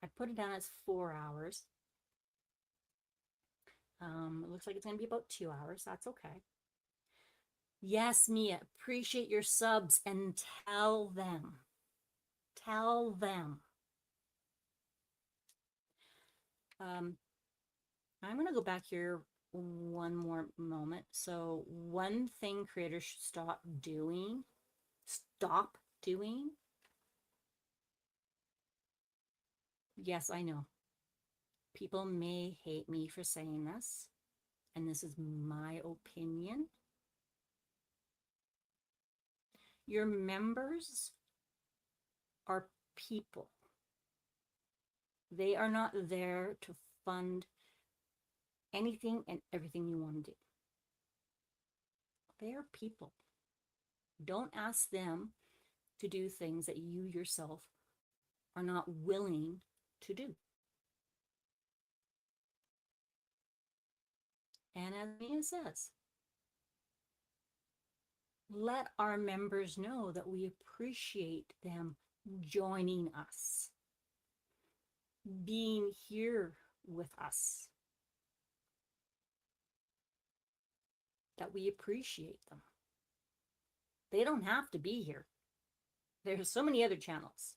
I put it down as 4 hours. It looks like it's going to be about 2 hours. That's okay. Yes, Mia, appreciate your subs and tell them. Tell them. I'm going to go back here one more moment. So one thing creators should stop doing. Yes, I know. People may hate me for saying this, and this is my opinion. Your members are people. They are not there to fund anything and everything you want to do. They are people. Don't ask them to do things that you yourself are not willing to do. And as Mia says, let our members know that we appreciate them joining us, being here with us, that we appreciate them. They don't have to be here. There's so many other channels.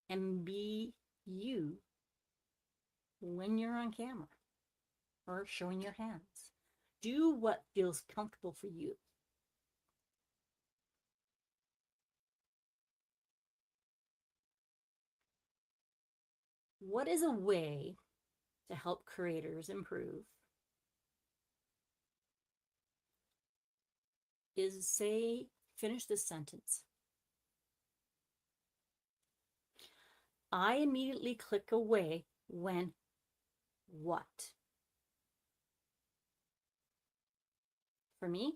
And be you when you're on camera or showing your hands. Do what feels comfortable for you. What is a way to help creators improve? Is say, finish this sentence. I immediately click away when what? For me,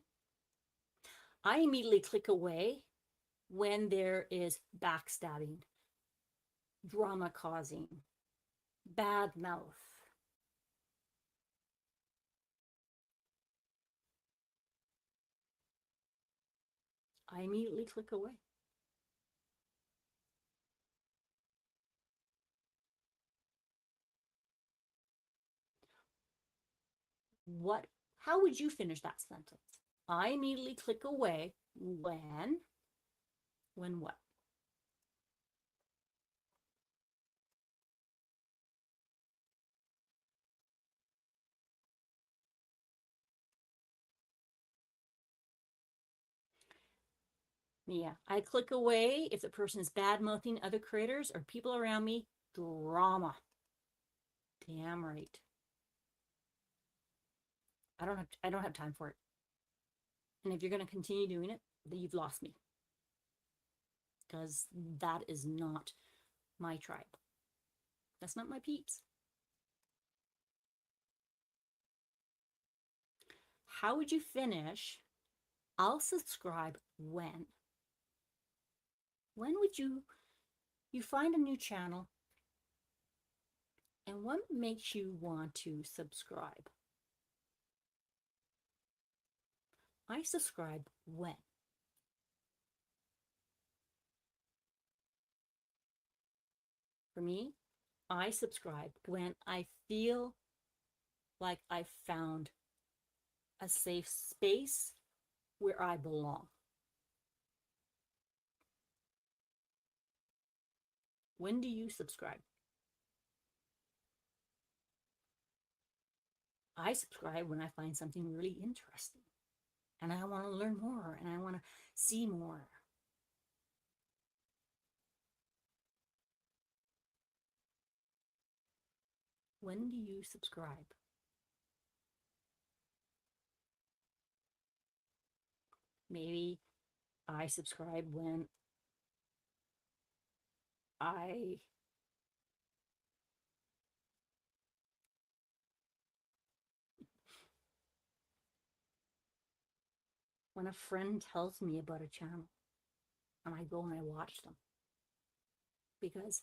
I immediately click away when there is backstabbing, drama causing, bad mouth. I immediately click away. What? How would you finish that sentence? I immediately click away when what? Yeah, I click away if the person is bad mouthing other creators or people around me. Drama. Damn right. I don't have time for it. And if you're going to continue doing it, then you've lost me. Because that is not my tribe. That's not my peeps. How would you finish? I'll subscribe when? When would you find a new channel and what makes you want to subscribe? I subscribe when? For me, I subscribe when I feel like I've found a safe space where I belong. When do you subscribe? I subscribe when I find something really interesting and I want to learn more and I want to see more. When do you subscribe? Maybe I subscribe when I when a friend tells me about a channel and I go and I watch them because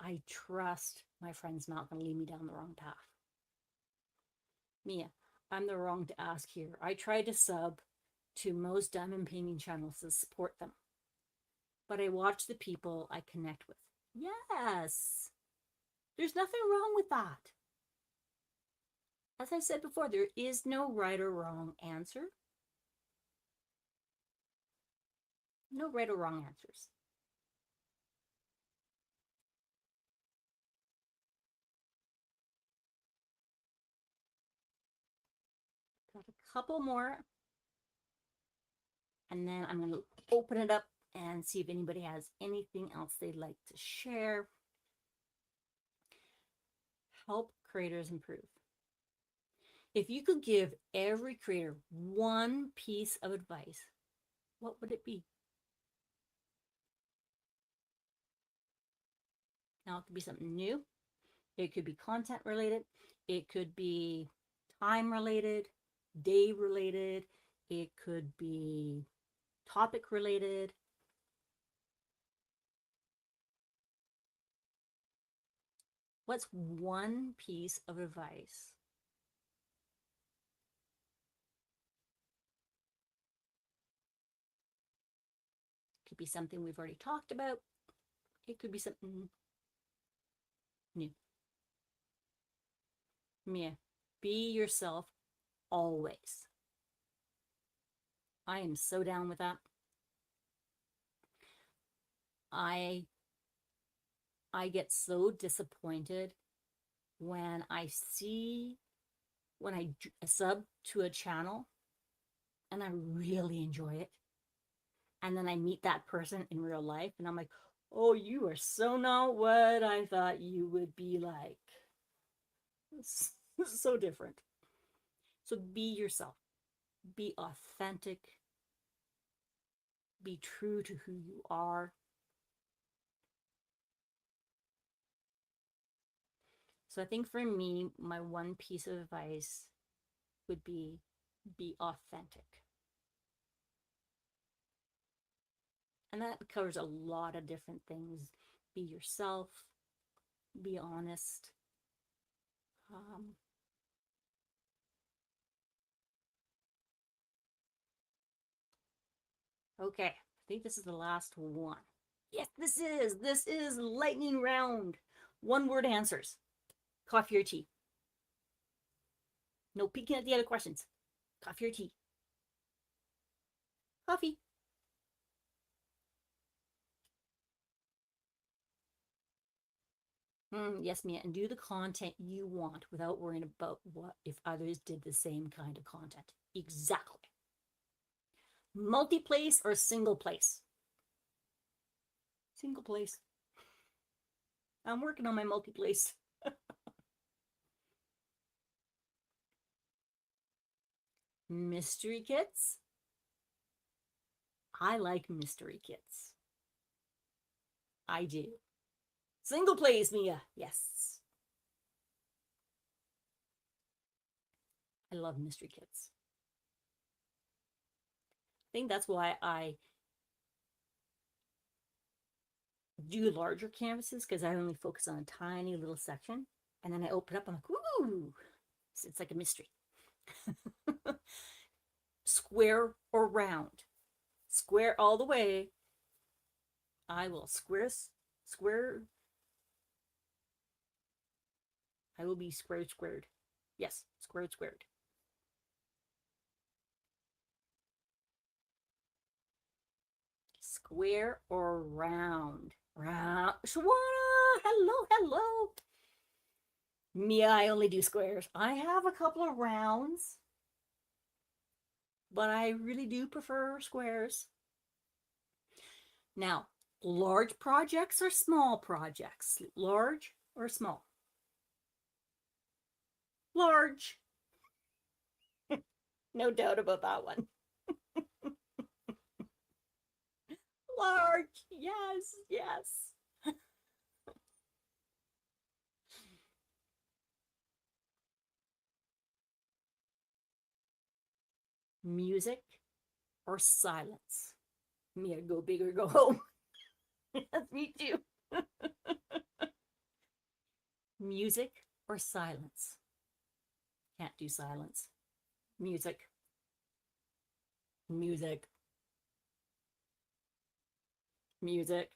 I trust my friend's not going to lead me down the wrong path. Mia, I'm the wrong to ask here. I try to sub to most diamond painting channels to support them, but I watch the people I connect with. Yes, there's nothing wrong with that. As I said before, there is no right or wrong answer. No right or wrong answers. Got a couple more, and then I'm going to open it up and see if anybody has anything else they'd like to share. Help creators improve. If you could give every creator one piece of advice, what would it be? Now, it could be something new. It could be content related. It could be time related, day related. It could be topic related. What's one piece of advice? It could be something we've already talked about. It could be something new. Mia, be yourself always. I am so down with that. I get so disappointed when I sub to a channel and I really enjoy it. And then I meet that person in real life and I'm like, oh, you are so not what I thought you would be like. So different. So be yourself, be authentic, be true to who you are. So I think for me, my one piece of advice would be authentic. And that covers a lot of different things. Be yourself, be honest. Um, okay, I think this is the last one. Yes, this is lightning round. One word answers. Coffee or tea? No peeking at the other questions. Coffee or tea? Coffee. Yes, Mia, and do the content you want without worrying about what if others did the same kind of content. Exactly. Multi-place or single place? Single place. I'm working on my multi-place. Mystery kits? I like mystery kits. I do. Single place, Mia. Yes. I love mystery kits. I think that's why I do larger canvases because I only focus on a tiny little section. And then I open up, I'm like, ooh, it's like a mystery. Square or round? Square all the way. I will square. I will be squared. Yes, squared. Square or round? Round. Shawana, hello. Mia, I only do squares. I have a couple of rounds, but I really do prefer squares. Now, large projects or small projects? Large or small? Large. No doubt about that one. Large. Yes. Music or silence? Mia, go big or go home. Yes, me too. Music or silence? Can't do silence. Music. Music. Music.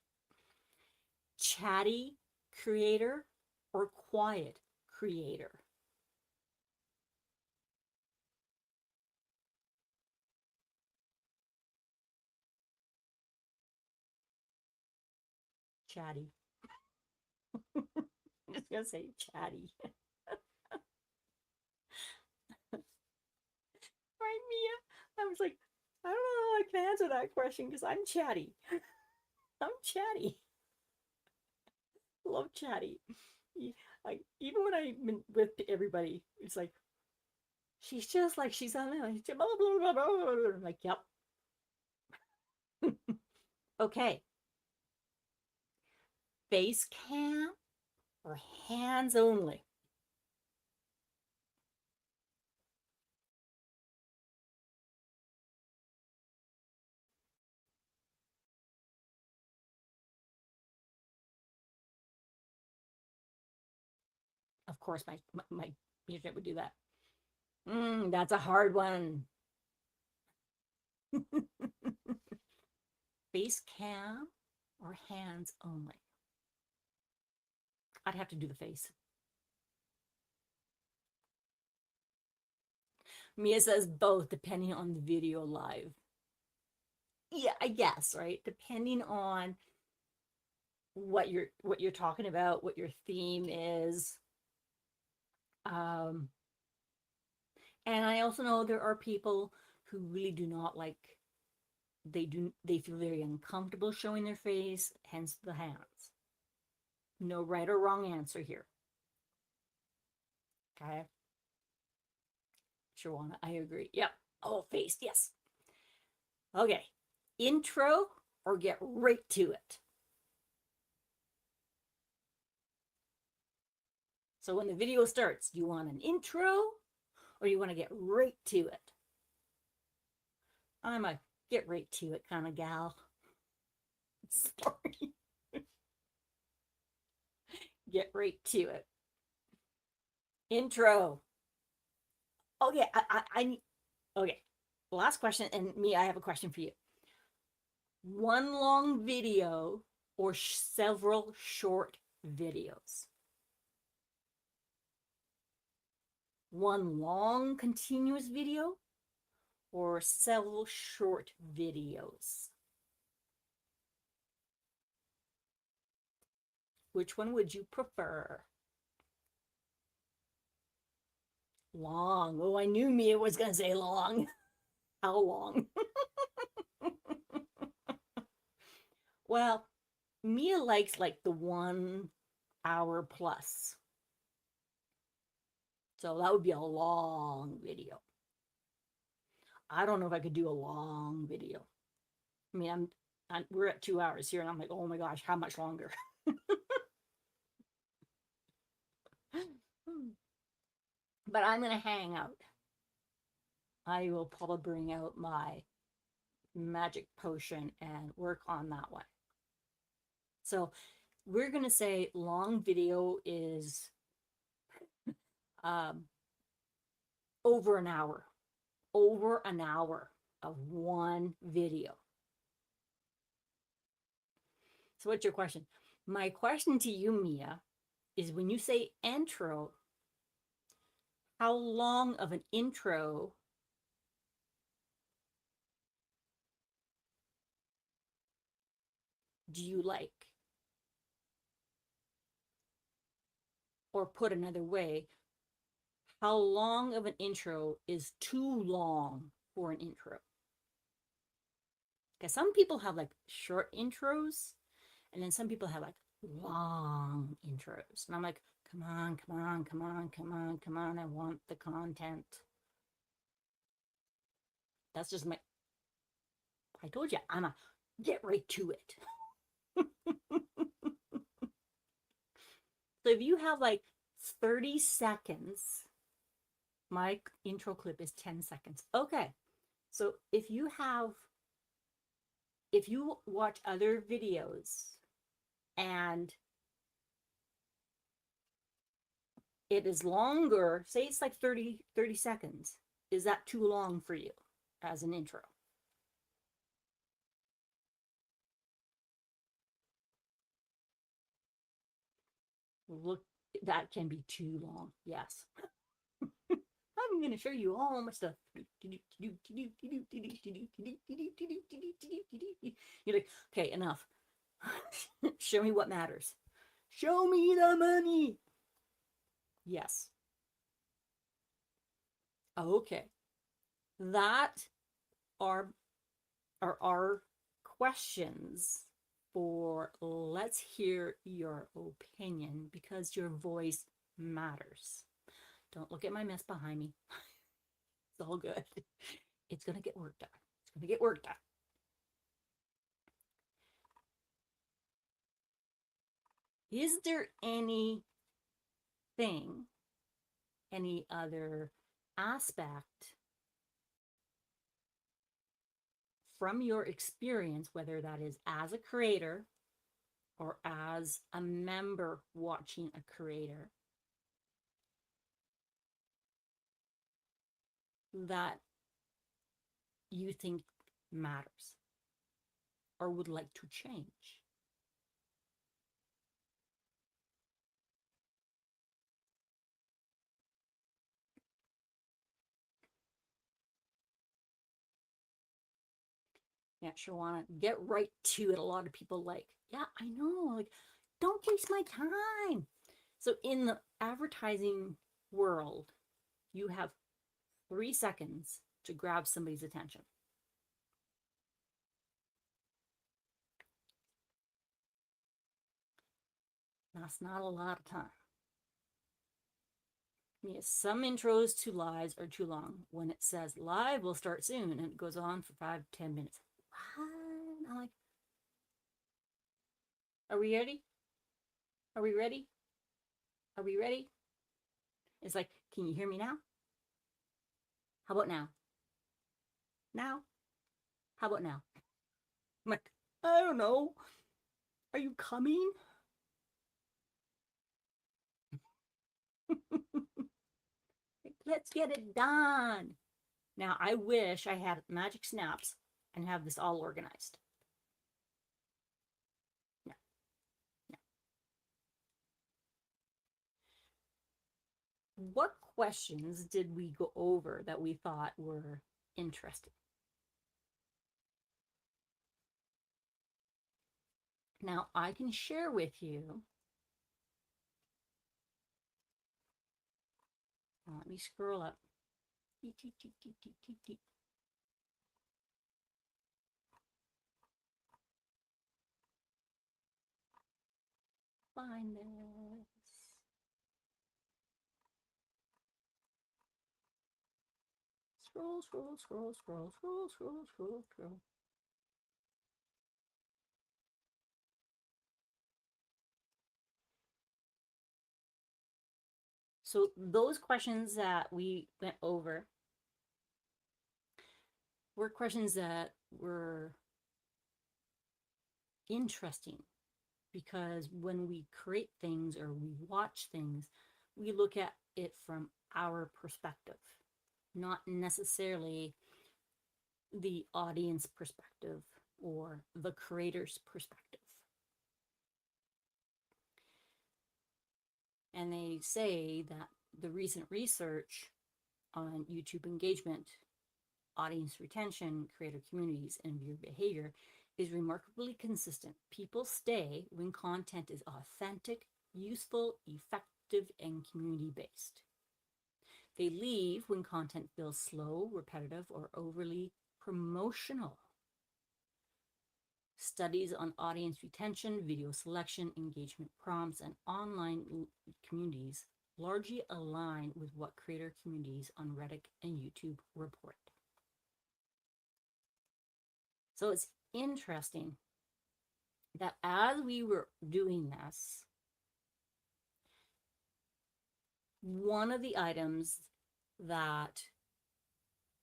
Chatty creator or quiet creator? Chatty. I'm just gonna say chatty. Right, Mia? I was like, I don't know how I can answer that question because I'm chatty. I'm chatty. Love chatty. Even when I'm with everybody, it's like she's just like she's on there. Blah, blah, blah, blah, blah. I'm like, yep. Okay. Face cam or hands only? Of course, my internet would do that. That's a hard one. Face cam or hands only? I'd have to do the face. Mia says both, depending on the video live. Yeah, I guess, right? Depending on what you're talking about, what your theme is. Um, and I also know there are people who really do not like they feel very uncomfortable showing their face, hence the hands. No right or wrong answer here. Okay. Shawana, I agree. Yep. Oh, face, yes. Okay. Intro or get right to it. So when the video starts, do you want an intro or you want to get right to it? I'm a get right to it kind of gal. Sorry. Get right to it. Intro. Okay, I okay. Last question, and me, I have a question for you. One long video or several short videos? One long continuous video or several short videos? Which one would you prefer? Long. Oh, I knew Mia was going to say long. How long? Well, Mia likes like the 1 hour plus. So that would be a long video. I don't know if I could do a long video. I mean, we're at 2 hours here, and I'm like, oh my gosh, how much longer? But I'm gonna hang out. I will probably bring out my magic potion and work on that one. So we're gonna say long video is um, over an hour. Over an hour of one video. So what's your question? My question to you, Mia, is when you say intro, how long of an intro do you like? Or put another way, how long of an intro is too long for an intro? Because some people have like short intros, and then some people have like long intros. And I'm like, come on, come on, come on, come on, come on. I want the content. That's just my, I told you, I'm a get right to it. So if you have like 30 seconds, my intro clip is 10 seconds. Okay. So if you watch other videos and it is longer, say it's like 30 seconds, is that too long for you as an intro? Look, that can be too long. Yes. I'm going to show you all my stuff. You're like, okay, enough. Show me what matters. Show me the money. Yes. Okay. That are our questions for let's hear your opinion because your voice matters. Don't look at my mess behind me. It's all good. It's going to get work done. It's going to get work done. Is there anything, any other aspect from your experience, whether that is as a creator or as a member watching a creator, that you think matters or would like to change? Yeah, sure want to get right to it. A lot of people like, yeah, I know, like, don't waste my time. So in the advertising world, you have 3 seconds to grab somebody's attention. That's not a lot of time. Yes, some intros to lives are too long. When it says live will start soon and it goes on for 5 to 10 minutes. What? I'm like, are we ready? Are we ready? Are we ready? It's like, can you hear me now? How about now? Now? How about now? I'm like, I don't know. Are you coming? Let's get it done. Now, I wish I had magic snaps and have this all organized. No, no. What questions did we go over that we thought were interesting? Now, I can share with you. Let me scroll up. Find this. Scroll, scroll, scroll, scroll, scroll, scroll, scroll, scroll. So those questions that we went over were questions that were interesting because when we create things or we watch things, we look at it from our perspective, not necessarily the audience perspective or the creator's perspective. And they say that the recent research on YouTube engagement, audience retention, creator communities, and viewer behavior is remarkably consistent. People stay when content is authentic, useful, effective, and community based. They leave when content feels slow, repetitive, or overly promotional. Studies on audience retention, video selection, engagement prompts, and online communities largely align with what creator communities on Reddit and YouTube report. So it's interesting that as we were doing this, one of the items that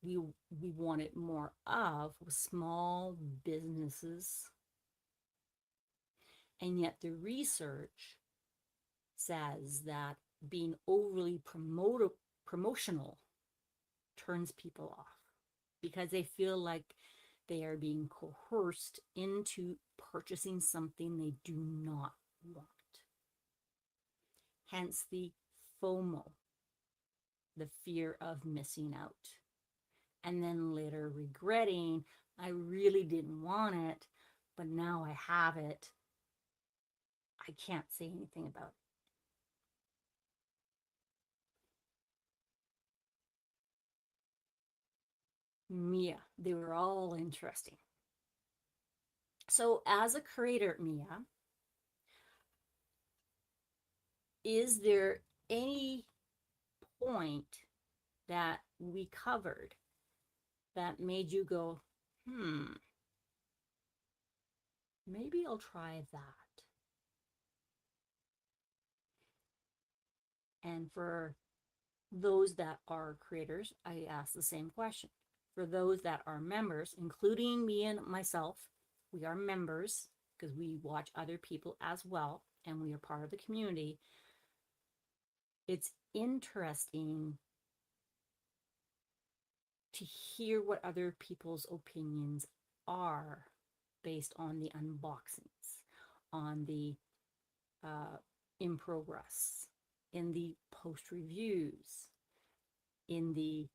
we we wanted more of was small businesses, and yet the research says that being overly promotional turns people off because they feel like they are being coerced into purchasing something they do not want. Hence the FOMO, the fear of missing out. And then later regretting, I really didn't want it, but now I have it. I can't say anything about it. Mia, they were all interesting. So, as a creator, Mia, is there any point that we covered that made you go, maybe I'll try that? And for those that are creators, I ask the same question. For those that are members, including me and myself, we are members because we watch other people as well, and we are part of the community. It's interesting to hear what other people's opinions are based on the unboxings, on the in progress, in the post reviews, in the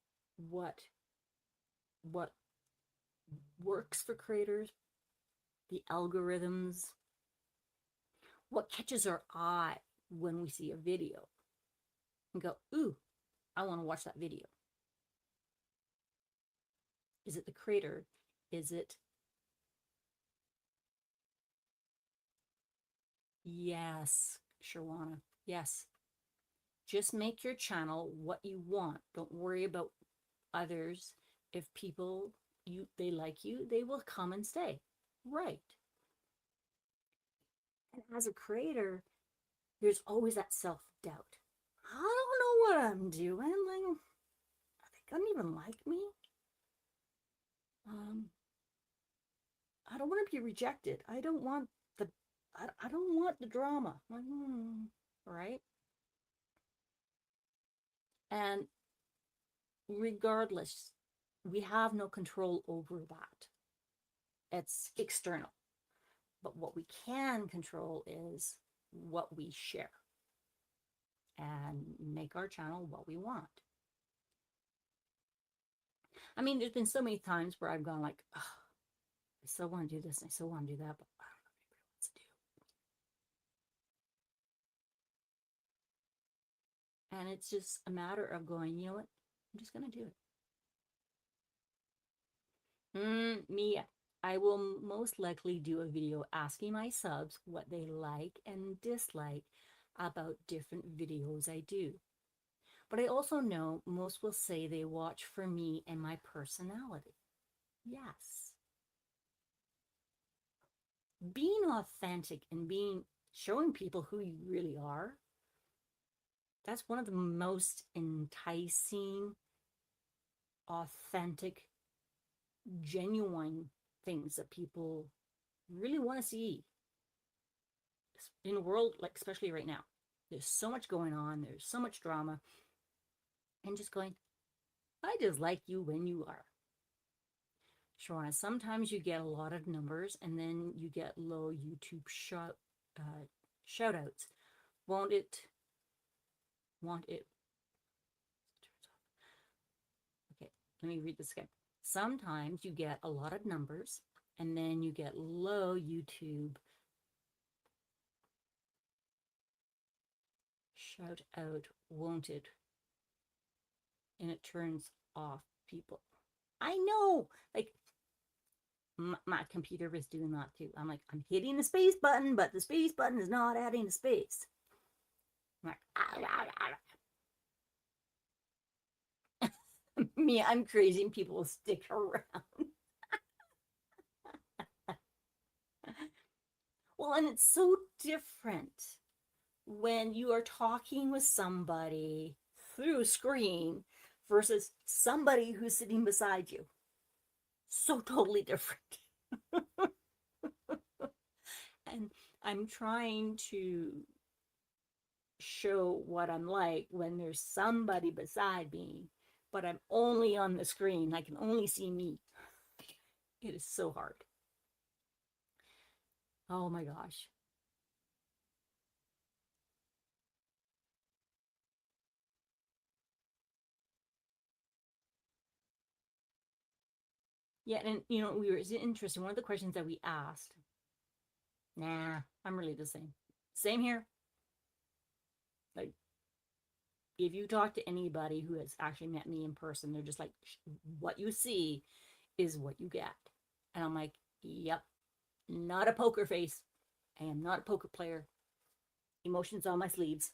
what works for creators, the algorithms, what catches our eye when we see a video and go, ooh, I want to watch that video. Is it the creator? Is it, yes, Sharwana, yes. Just make your channel what you want. Don't worry about others. If people they like you, they will come and stay. Right. And as a creator, there's always that self-doubt. I don't know what I'm doing. Like, are they gonna even like me? Um, I don't want to be rejected. I don't want the drama. Like, right? And regardless, we have no control over that. It's external. But what we can control is what we share and make our channel what we want. I mean, there's been so many times where I've gone like, oh, I still want to do this and I still want to do that, but I don't know what to do. And it's just a matter of going, you know what? I'm just going to do it. Mia, I will most likely do a video asking my subs what they like and dislike about different videos I do. But I also know most will say they watch for me and my personality. Yes. Being authentic and showing people who you really are, that's one of the most enticing, authentic, genuine things that people really want to see in a world like, especially right now. There's so much going on, there's so much drama, and just going, I just like you when you are. Sharona, sometimes you get a lot of numbers and then you get low YouTube shout outs. Want it? Okay, let me read this again. Sometimes you get a lot of numbers and then you get low YouTube shout out wanted, and it turns off people. I know, like my computer was doing that too. I'm like, I'm hitting the space button, but the space button is not adding the space. I'm like, me, I'm crazy and people will stick around. Well, and it's so different when you are talking with somebody through a screen versus somebody who's sitting beside you. So totally different. And I'm trying to show what I'm like when there's somebody beside me, but I'm only on the screen. I can only see me. It is so hard. Oh my gosh. Yeah, and we were it's interesting. One of the questions that we asked, nah, I'm really the same. Same here. Like, if you talk to anybody who has actually met me in person, they're just like, what you see is what you get. And I'm like, yep, not a poker face. I am not a poker player. Emotions on my sleeves.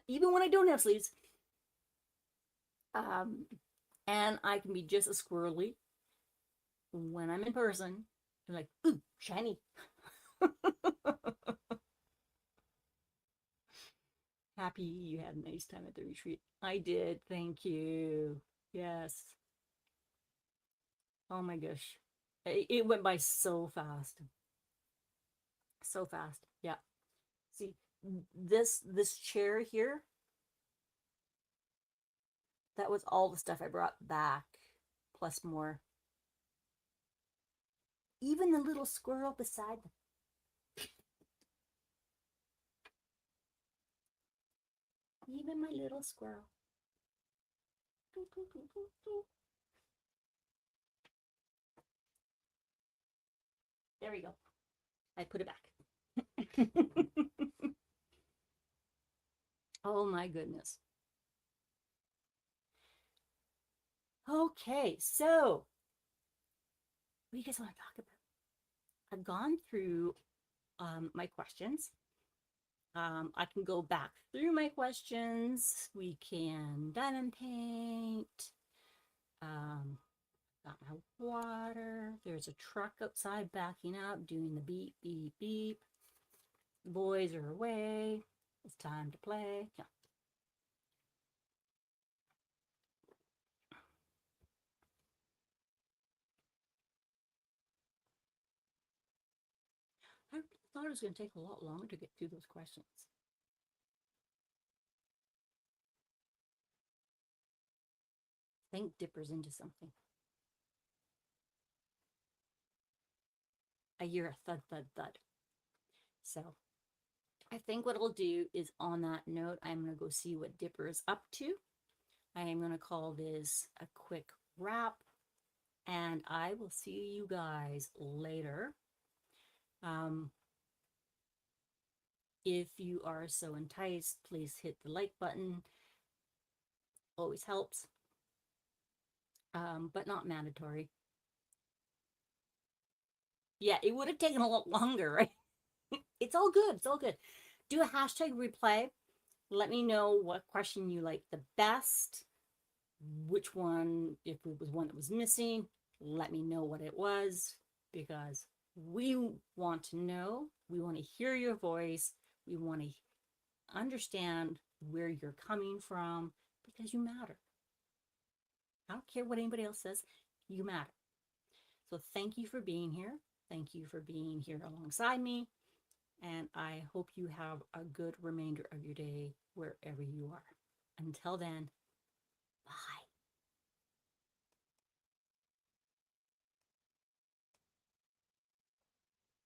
Even when I don't have sleeves. Um, and I can be just as squirrely when I'm in person. I'm like, ooh, shiny. Happy you had a nice time at the retreat. I did. Thank you. Yes. Oh my gosh. It went by so fast. So fast. Yeah. See, this chair here, that was all the stuff I brought back, plus more. Even the little squirrel beside the even my little squirrel. There we go. I put it back. Oh my goodness. Okay, so what do you guys want to talk about? I've gone through my questions. I can go back through my questions. We can diamond paint. Got my water. There's a truck outside backing up, doing the beep, beep, beep. The boys are away. It's time to play. Yeah. I thought it was going to take a lot longer to get through those questions. I think Dipper's into something. I hear a thud, thud, thud. So I think what I'll do is on that note, I'm going to go see what Dipper is up to. I am going to call this a quick wrap, and I will see you guys later. If you are so enticed, please hit the like button. Always helps, but not mandatory. Yeah, it would have taken a lot longer, right? It's all good. It's all good. Do a hashtag replay. Let me know what question you like the best. Which one, if it was one that was missing, let me know what it was, because we want to know. We want to hear your voice. We want to understand where you're coming from, because you matter. I don't care what anybody else says, you matter. So thank you for being here. Thank you for being here alongside me. And I hope you have a good remainder of your day wherever you are. Until then,